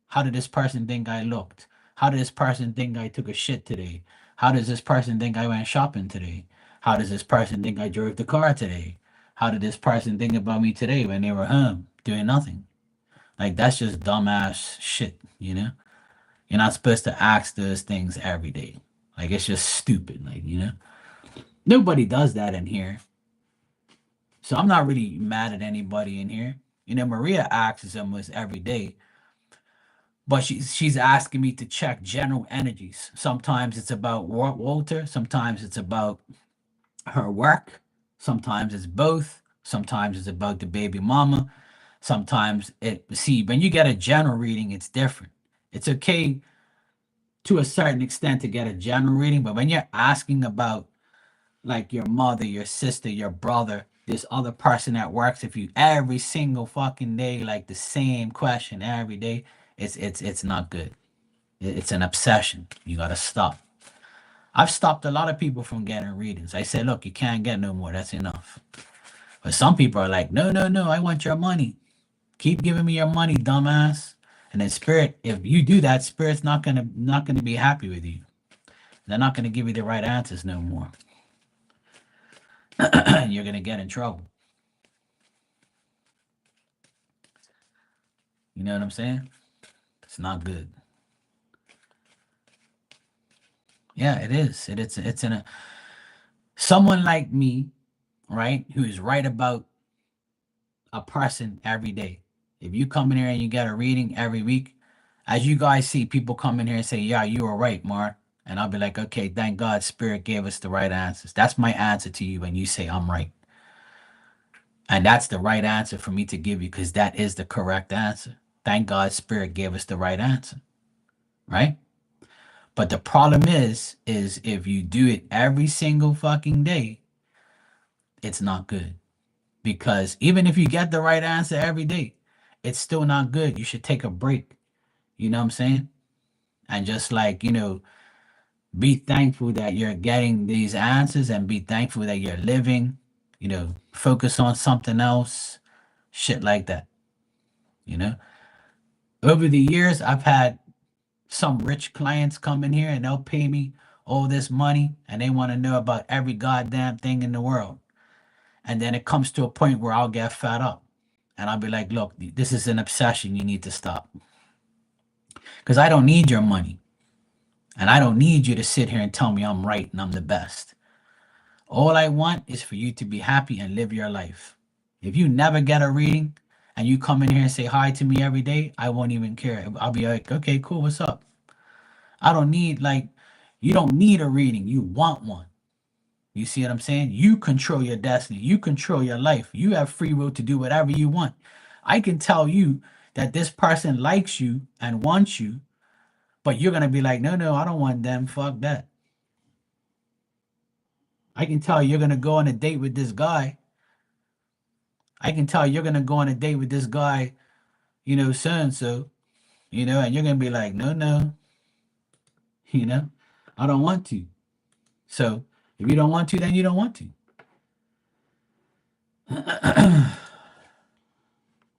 How did this person think I looked? How did this person think I took a shit today? How does this person think I went shopping today? How does this person think I drove the car today? How did this person think about me today when they were home doing nothing? Like, that's just dumbass shit. You're not supposed to ask those things every day. Like, it's just stupid. Like. Nobody does that in here. So I'm not really mad at anybody in here. Maria asks almost every day, but she's asking me to check general energies. Sometimes it's about Walter, sometimes it's about her work, sometimes it's both, sometimes it's about the baby mama, sometimes when you get a general reading, it's different. It's okay to a certain extent to get a general reading, but when you're asking about like your mother, your sister, your brother, this other person that works with you every single fucking day, like the same question every day, it's not good. It's an obsession. You gotta stop. I've stopped a lot of people from getting readings. I said, look, you can't get no more. That's enough. But some people are like, no, no, no, I want your money. Keep giving me your money, dumbass. And then spirit, if you do that, spirit's not gonna be happy with you. They're not gonna give you the right answers no more. You're gonna get in trouble. You know what I'm saying? It's not good. Yeah, it is. It's in a someone like me, right, who is right about a person every day. If you come in here and you get a reading every week, as you guys see people come in here and say, yeah, you were right, Mark. And I'll be like, okay, thank God spirit gave us the right answers. That's my answer to you when you say I'm right. And that's the right answer for me to give you because that is the correct answer. Thank God spirit gave us the right answer. Right? But the problem is if you do it every single fucking day, it's not good. Because even if you get the right answer every day, it's still not good. You should take a break. You know what I'm saying? And just like, be thankful that you're getting these answers and be thankful that you're living, focus on something else, shit like that. You know? Over the years, I've had some rich clients come in here and they'll pay me all this money and they want to know about every goddamn thing in the world. And then it comes to a point where I'll get fed up and I'll be like, look, this is an obsession. You need to stop. Because I don't need your money. And I don't need you to sit here and tell me I'm right and I'm the best. All I want is for you to be happy and live your life. If you never get a reading and you come in here and say hi to me every day, I won't even care. I'll be like, okay, cool, what's up? I don't need, you don't need a reading. You want one. You see what I'm saying? You control your destiny. You control your life. You have free will to do whatever you want. I can tell you that this person likes you and wants you, but you're going to be like, no, no, I don't want them. Fuck that. I can tell you're going to go on a date with this guy. I can tell you're going to go on a date with this guy, so and so, and you're going to be like, no, no, you know, I don't want to. So if you don't want to, then you don't want to.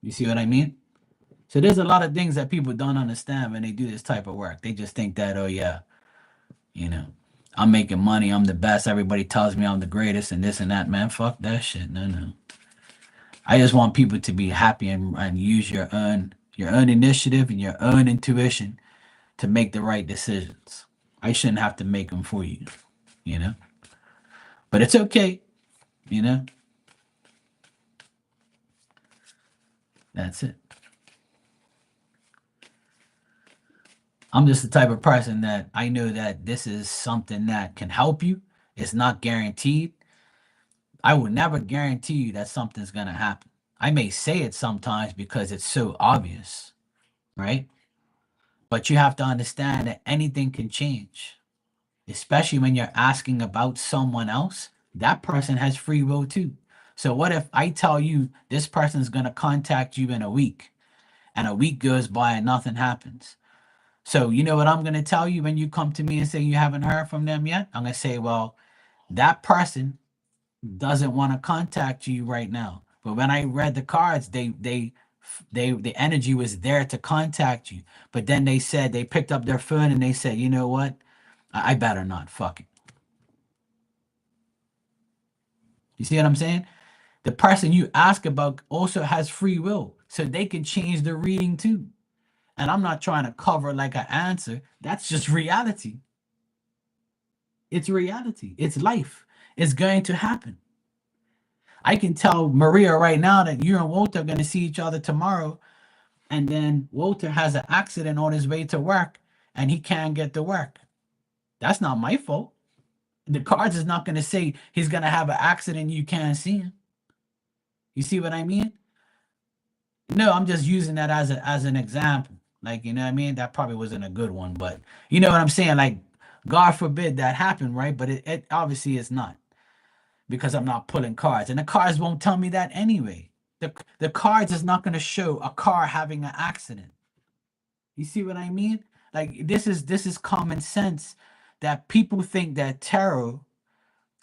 You see what I mean? So there's a lot of things that people don't understand when they do this type of work. They just think that, oh yeah, you know, I'm making money, I'm the best, everybody tells me I'm the greatest and this and that. Man, fuck that shit. No, no. I just want people to be happy and use your own initiative and your own intuition to make the right decisions. I shouldn't have to make them for you, you know? But it's okay, you know? That's it. I'm just the type of person that I know that this is something that can help you. It's not guaranteed. I will never guarantee you that something's going to happen. I may say it sometimes because it's so obvious, right? But you have to understand that anything can change, especially when you're asking about someone else. That person has free will too. So, what if I tell you this person's going to contact you in a week and a week goes by and nothing happens? So, you know what I'm going to tell you when you come to me and say you haven't heard from them yet? I'm going to say, well, that person doesn't want to contact you right now. But when I read the cards, the energy was there to contact you. But then they said they picked up their phone and they said, you know what? I better not. Fuck it. You see what I'm saying? The person you ask about also has free will, so they can change the reading too. And I'm not trying to cover like an answer. That's just reality. It's reality. It's life. It's going to happen. I can tell Maria right now that you and Walter are going to see each other tomorrow, and then Walter has an accident on his way to work and he can't get to work. That's not my fault. The cards is not going to say he's going to have an accident, you can't see him. You see what I mean? No, I'm just using that as an example. Like, you know what I mean? That probably wasn't a good one, but you know what I'm saying? Like, God forbid that happen, right? But it obviously is not, because I'm not pulling cards. And the cards won't tell me that anyway. The cards is not going to show a car having an accident. You see what I mean? Like, this is common sense, that people think that tarot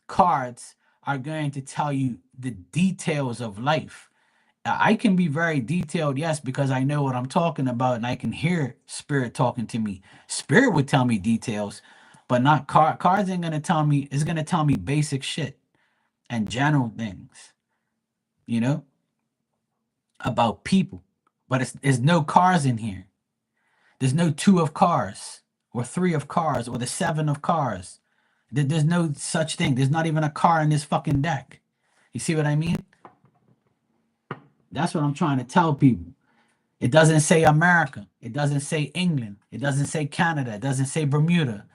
cards are going to tell you the details of life. I can be very detailed, yes, because I know what I'm talking about and I can hear spirit talking to me. Spirit would tell me details, but not cards ain't gonna tell me, it's gonna tell me basic shit and general things, you know, about people. But there's no cars in here. There's no two of cars or three of cars or the seven of cars. There's no such thing. There's not even a car in this fucking deck. You see what I mean? That's what I'm trying to tell people. It doesn't say America. It doesn't say England. It doesn't say Canada. It doesn't say Bermuda.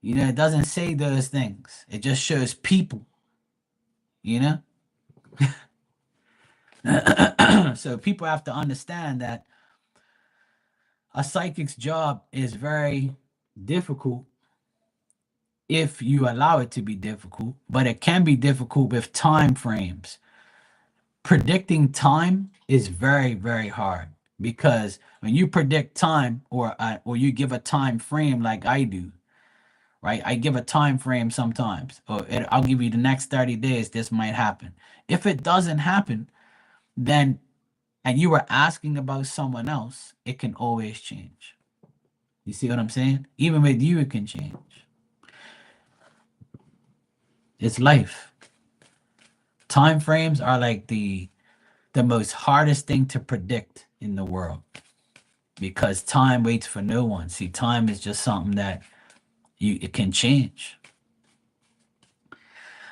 You know, it doesn't say those things. It just shows people, you know? So people have to understand that a psychic's job is very difficult if you allow it to be difficult, but it can be difficult with time frames. Predicting time is very, very hard, because when you predict time, or you give a time frame like I do, right? I give a time frame sometimes. I'll give you the next 30 days, this might happen. If it doesn't happen, then, and you were asking about someone else, it can always change. You see what I'm saying? Even with you, it can change. It's life. Time frames are like the most hardest thing to predict in the world, because time waits for no one. See, time is just something that it can change.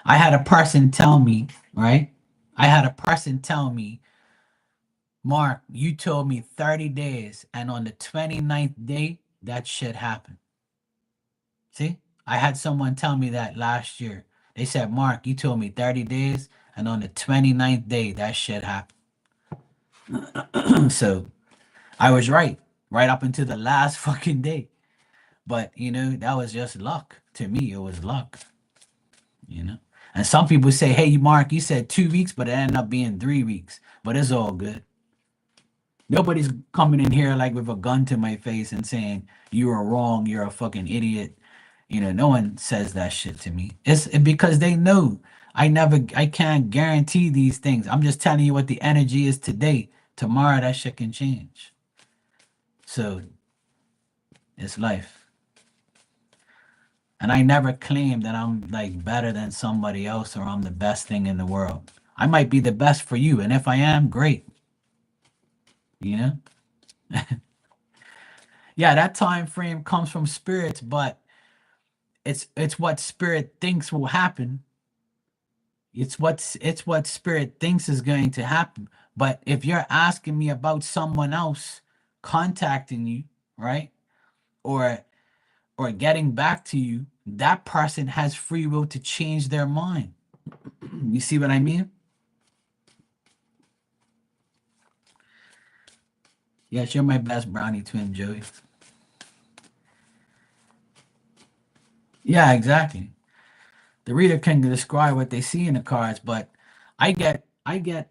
I had a person tell me, right? I had a person tell me, Mark, you told me 30 days, and on the 29th day, that shit happened. See? I had someone tell me that last year. They said, Mark, you told me 30 days, and on the 29th day, that shit happened. So I was right up until the last fucking day. But you know, that was just luck. To me, it was luck. You know. And some people say, "Hey, Mark, you said 2 weeks, but it ended up being 3 weeks." But it's all good. Nobody's coming in here like with a gun to my face and saying you are wrong, you're a fucking idiot. You know, no one says that shit to me. It's because they know I can't guarantee these things. I'm just telling you what the energy is today. Tomorrow that shit can change. So it's life. And I never claim that I'm like better than somebody else or I'm the best thing in the world. I might be the best for you, and if I am, great. You know? Yeah, that time frame comes from spirits, but it's what spirit thinks will happen. It's what spirit thinks is going to happen. But if you're asking me about someone else contacting you, right? Or or getting back to you, that person has free will to change their mind. You see what I mean? Yes, you're my best brownie twin, Joey. Yeah, exactly. The reader can describe what they see in the cards, but I get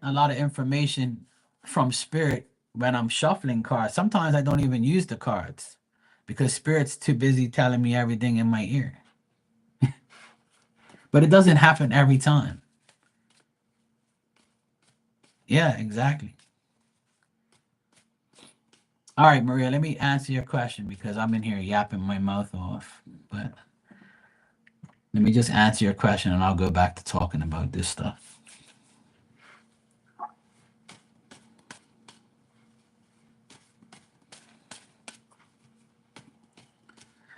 a lot of information from spirit when I'm shuffling cards. Sometimes I don't even use the cards because spirit's too busy telling me everything in my ear. But it doesn't happen every time. Yeah, exactly. All right, Maria, let me answer your question because I'm in here yapping my mouth off. But let me just answer your question and I'll go back to talking about this stuff.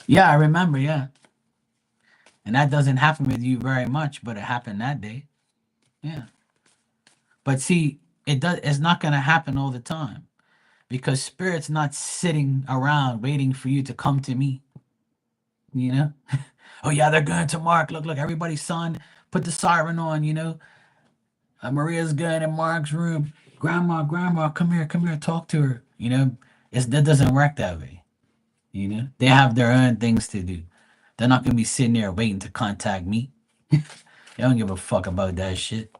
Yeah, I remember. Yeah. And that doesn't happen with you very much, but it happened that day. Yeah. But see, it's not going to happen all the time because spirit's not sitting around waiting for you to come to me, you know? Oh yeah, they're going to Mark. Look, everybody's son, put the siren on, you know? Maria's going in Mark's room. Grandma, come here, talk to her. You know, that doesn't work that way. You know, they have their own things to do. They're not gonna be sitting there waiting to contact me. They don't give a fuck about that shit.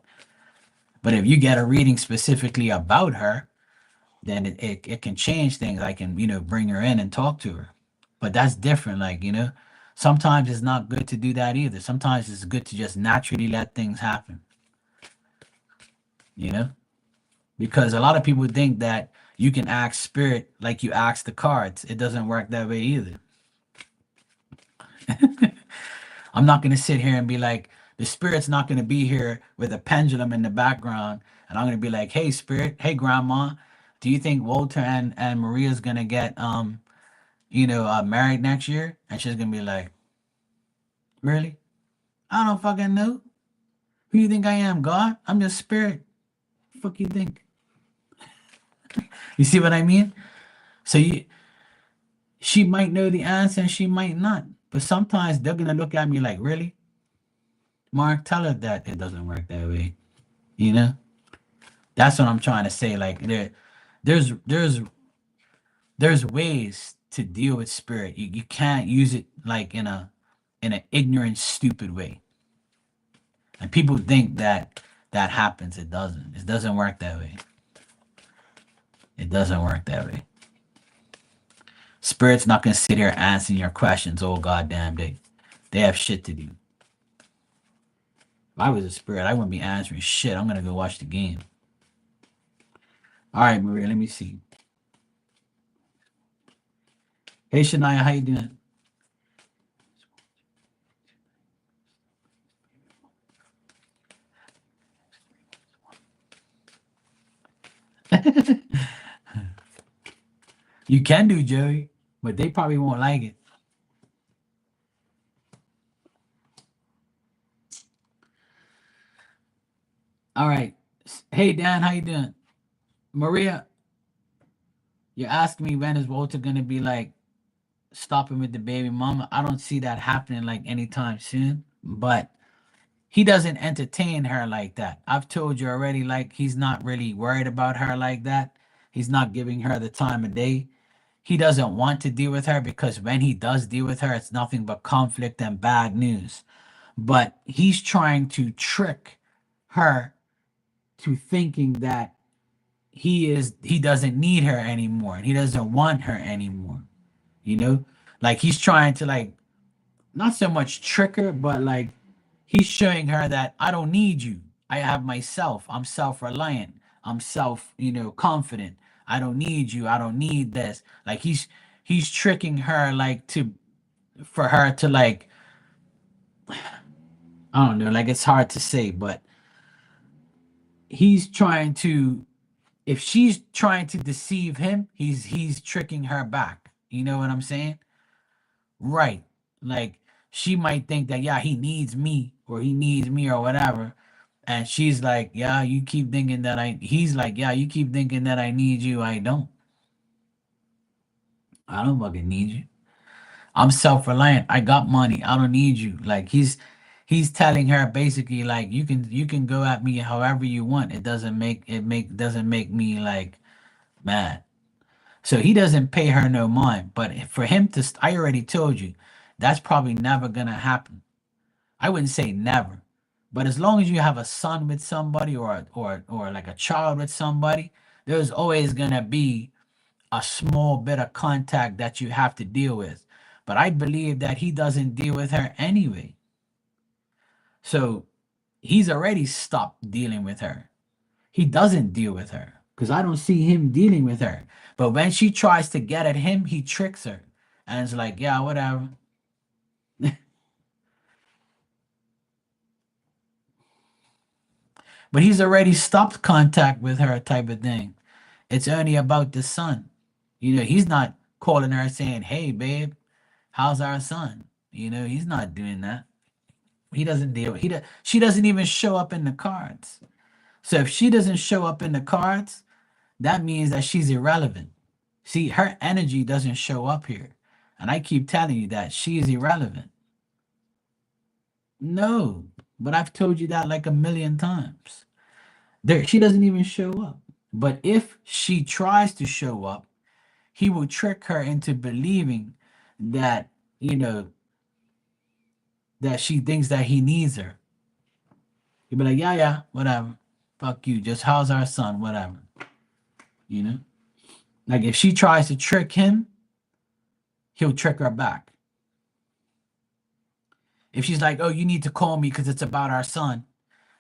But if you get a reading specifically about her, then it can change things. I can, bring her in and talk to her. But that's different. Like, sometimes it's not good to do that either. Sometimes it's good to just naturally let things happen, you know? Because a lot of people think that you can ask spirit like you ask the cards. It doesn't work that way either. I'm not going to sit here and be like, the spirit's not going to be here with a pendulum in the background. And I'm going to be like, hey, spirit, hey, grandma, do you think Walter and Maria's going to get, married next year? And she's going to be like, really? I don't fucking know. Who you think I am, God? I'm just spirit. Fuck you think? You see what I mean? So she might know the answer and she might not. But sometimes they're going to look at me like, really? Mark, tell her that it doesn't work that way. You know? That's what I'm trying to say. Like there's there's there's ways to deal with spirit. You can't use it like in an ignorant, stupid way. And people think that that happens. It doesn't. It doesn't work that way. It doesn't work that way. Spirit's not gonna sit here answering your questions all goddamn day. They have shit to do. If I was a spirit, I wouldn't be answering shit. I'm gonna go watch the game. All right, Maria, let me see. Hey, Shania, how you doing? You can do, Joey, but they probably won't like it. All right. Hey, Dan, how you doing? Maria, you're asking me when is Walter gonna be like stopping with the baby mama? I don't see that happening like anytime soon. But he doesn't entertain her like that. I've told you already, like he's not really worried about her like that. He's not giving her the time of day. He doesn't want to deal with her because when he does deal with her, it's nothing but conflict and bad news. But he's trying to trick her to thinking that he doesn't need her anymore and he doesn't want her anymore. You know? Like he's trying to like not so much trick her, but like he's showing her that I don't need you. I have myself. I'm self-reliant. I'm confident. I don't need you. I don't need this. Like he's tricking her like to for her to like I don't know, like it's hard to say, but he's trying to if she's trying to deceive him, he's tricking her back. You know what I'm saying? Right. Like she might think that yeah, he needs me or he needs me or whatever. And she's like, yeah, you keep thinking that he's like, yeah, you keep thinking that I need you. I don't. I don't fucking need you. I'm self-reliant. I got money. I don't need you. Like he's telling her basically like you can go at me however you want. It doesn't make me like mad. So he doesn't pay her no mind. But for him to, I already told you, that's probably never gonna happen. I wouldn't say never, but as long as you have a son with somebody or like a child with somebody, there's always gonna be a small bit of contact that you have to deal with. But I believe that he doesn't deal with her anyway. So he's already stopped dealing with her. He doesn't deal with her because I don't see him dealing with her. But when she tries to get at him, he tricks her and it's like, yeah, whatever. But he's already stopped contact with her, type of thing. It's only about the son. He's not calling her saying, hey, babe, how's our son? He's not doing that. He doesn't deal. She doesn't even show up in the cards. So if she doesn't show up in the cards, that means that she's irrelevant. See, her energy doesn't show up here. And I keep telling you that she is irrelevant. No, but I've told you that like a million times. She doesn't even show up. But if she tries to show up, he will trick her into believing that, you know, that she thinks that he needs her. He'll be like, yeah, yeah, whatever. Fuck you. Just how's our son? Whatever. You know? Like if she tries to trick him, he'll trick her back. If she's like, oh, you need to call me because it's about our son,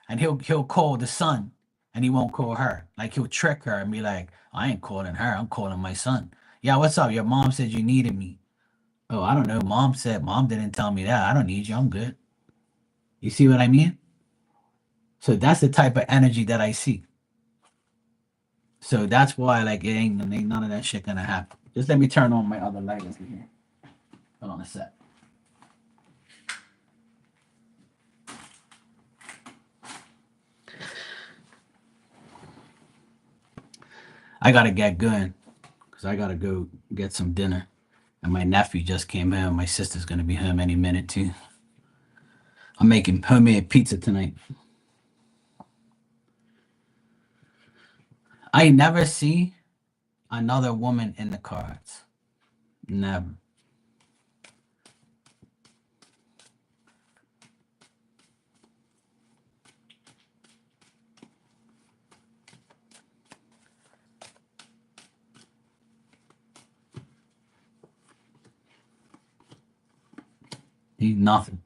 and he'll call the son and he won't call her. Like he'll trick her and be like, I ain't calling her, I'm calling my son. Yeah, what's up? Your mom said you needed me. Oh, I don't know. Mom didn't tell me that. I don't need you. I'm good. You see what I mean? So that's the type of energy that I see. So that's why like it ain't none of that shit gonna happen. Just let me turn on my other light over here. Hold on a sec. I gotta get going because I gotta go get some dinner. And my nephew just came home. My sister's gonna be home any minute too. I'm making homemade pizza tonight. I never see another woman in the cards. Never. He's nothing.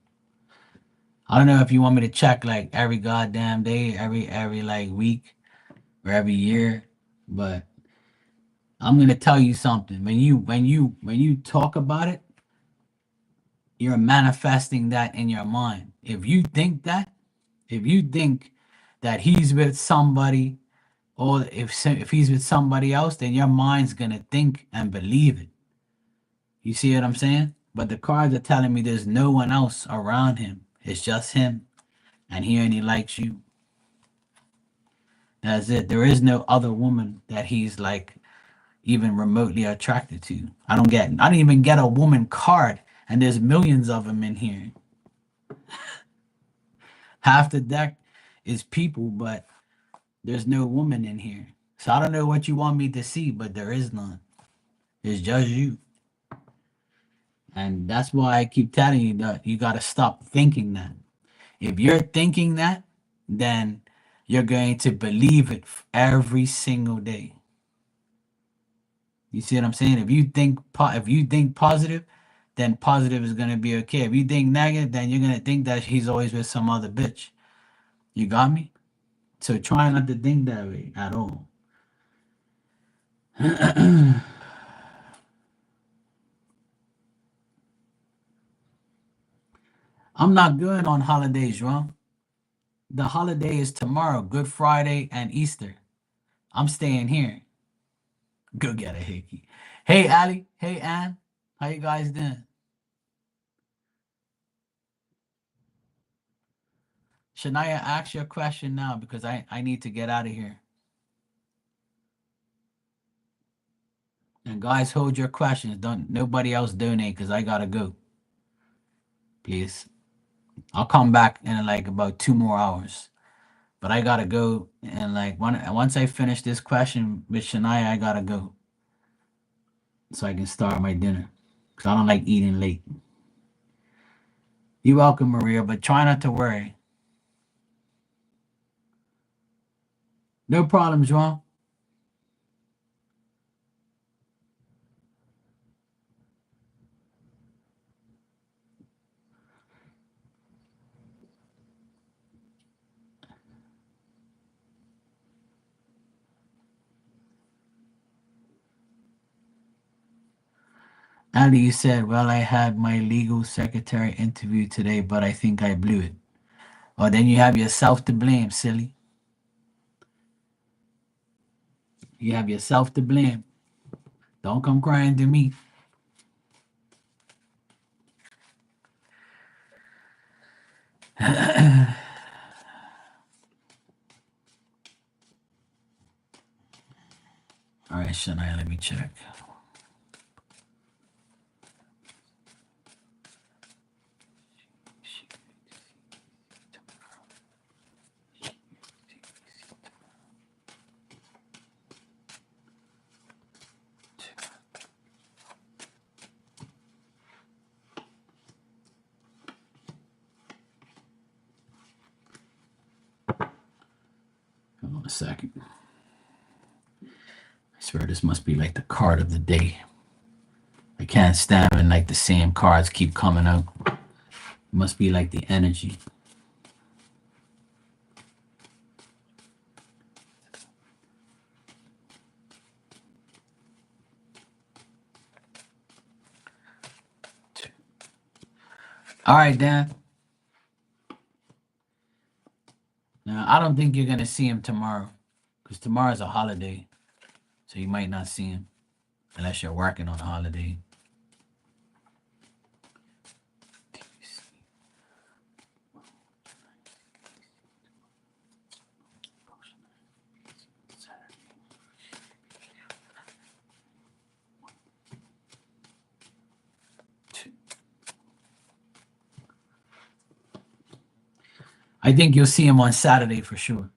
I don't know if you want me to check like every goddamn day, every like week or every year, but I'm gonna tell you something. When you talk about it, you're manifesting that in your mind. If you think that he's with somebody, or if he's with somebody else, then your mind's gonna think and believe it. You see what I'm saying? But the cards are telling me there's no one else around him. It's just him, and he only likes you. That's it. There is no other woman that he's like even remotely attracted to. I don't even get a woman card, and there's millions of them in here. Half the deck is people, but there's no woman in here. So I don't know what you want me to see, but there is none. It's just you. And that's why I keep telling you that you got to stop thinking that. If you're thinking that, then you're going to believe it every single day. You see what I'm saying? If you think positive, then positive is gonna be okay. If you think negative, then you're gonna think that he's always with some other bitch. You got me? So try not to think that way at all. I'm not good on holidays, Ron. The holiday is tomorrow, Good Friday and Easter. I'm staying here. Go get a hickey. Hey, Ali. Hey, Ann. How you guys doing? Shania, ask your question now because I need to get out of here. And guys, hold your questions. Don't nobody else donate because I gotta go. Please. I'll come back in like about 2 more hours. But I gotta go and like once I finish this question with Shania, I gotta go. So I can start my dinner. Cause I don't like eating late. You're welcome, Maria, but try not to worry. No problem, João. Ali, you said, well, I had my legal secretary interview today, but I think I blew it. Well, then you have yourself to blame, silly. You have yourself to blame. Don't come crying to me. All right, Shania, let me check. Hold on a second. I swear this must be like the card of the day. I can't stand when like the same cards keep coming out. It must be like the energy. All right, Dan. Now I don't think you're gonna see him tomorrow, because tomorrow's a holiday, so you might not see him unless you're working on a holiday. I think you'll see him on Saturday for sure.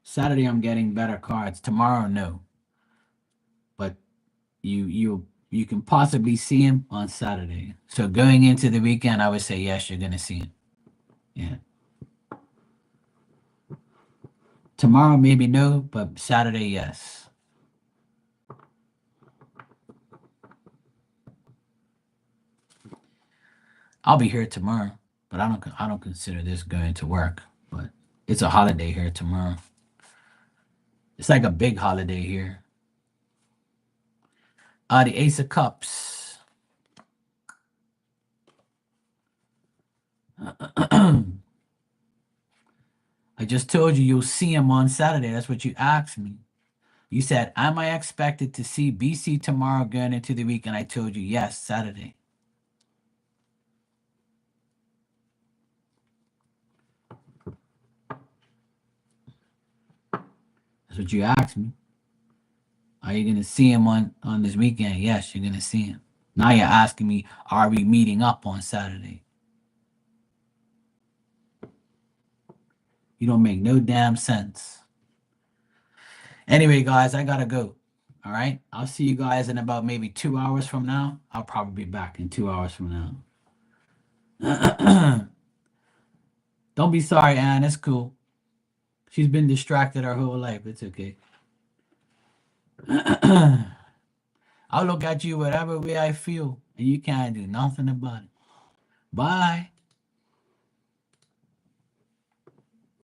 Saturday, I'm getting better cards. Tomorrow, no. But you can possibly see him on Saturday. So going into the weekend, I would say yes, you're gonna see him. Yeah. Tomorrow, maybe no, but Saturday, yes. I'll be here tomorrow, but I don't consider this going to work. But it's a holiday here tomorrow. It's like a big holiday here. The Ace of Cups. I just told you you'll see him on Saturday. That's what you asked me. You said, am I expected to see BC tomorrow going into the week? And I told you, yes, Saturday. That's what you asked me. Are you going to see him on this weekend? Yes, you're going to see him. Now you're asking me, are we meeting up on Saturday? You don't make no damn sense. Anyway, guys, I gotta go. All right. I'll see you guys in about maybe 2 hours from now. I'll probably be back in 2 hours from now. Don't be sorry, Anne. It's cool. She's been distracted her whole life. It's okay. I'll look at you whatever way I feel, and you can't do nothing about it. Bye.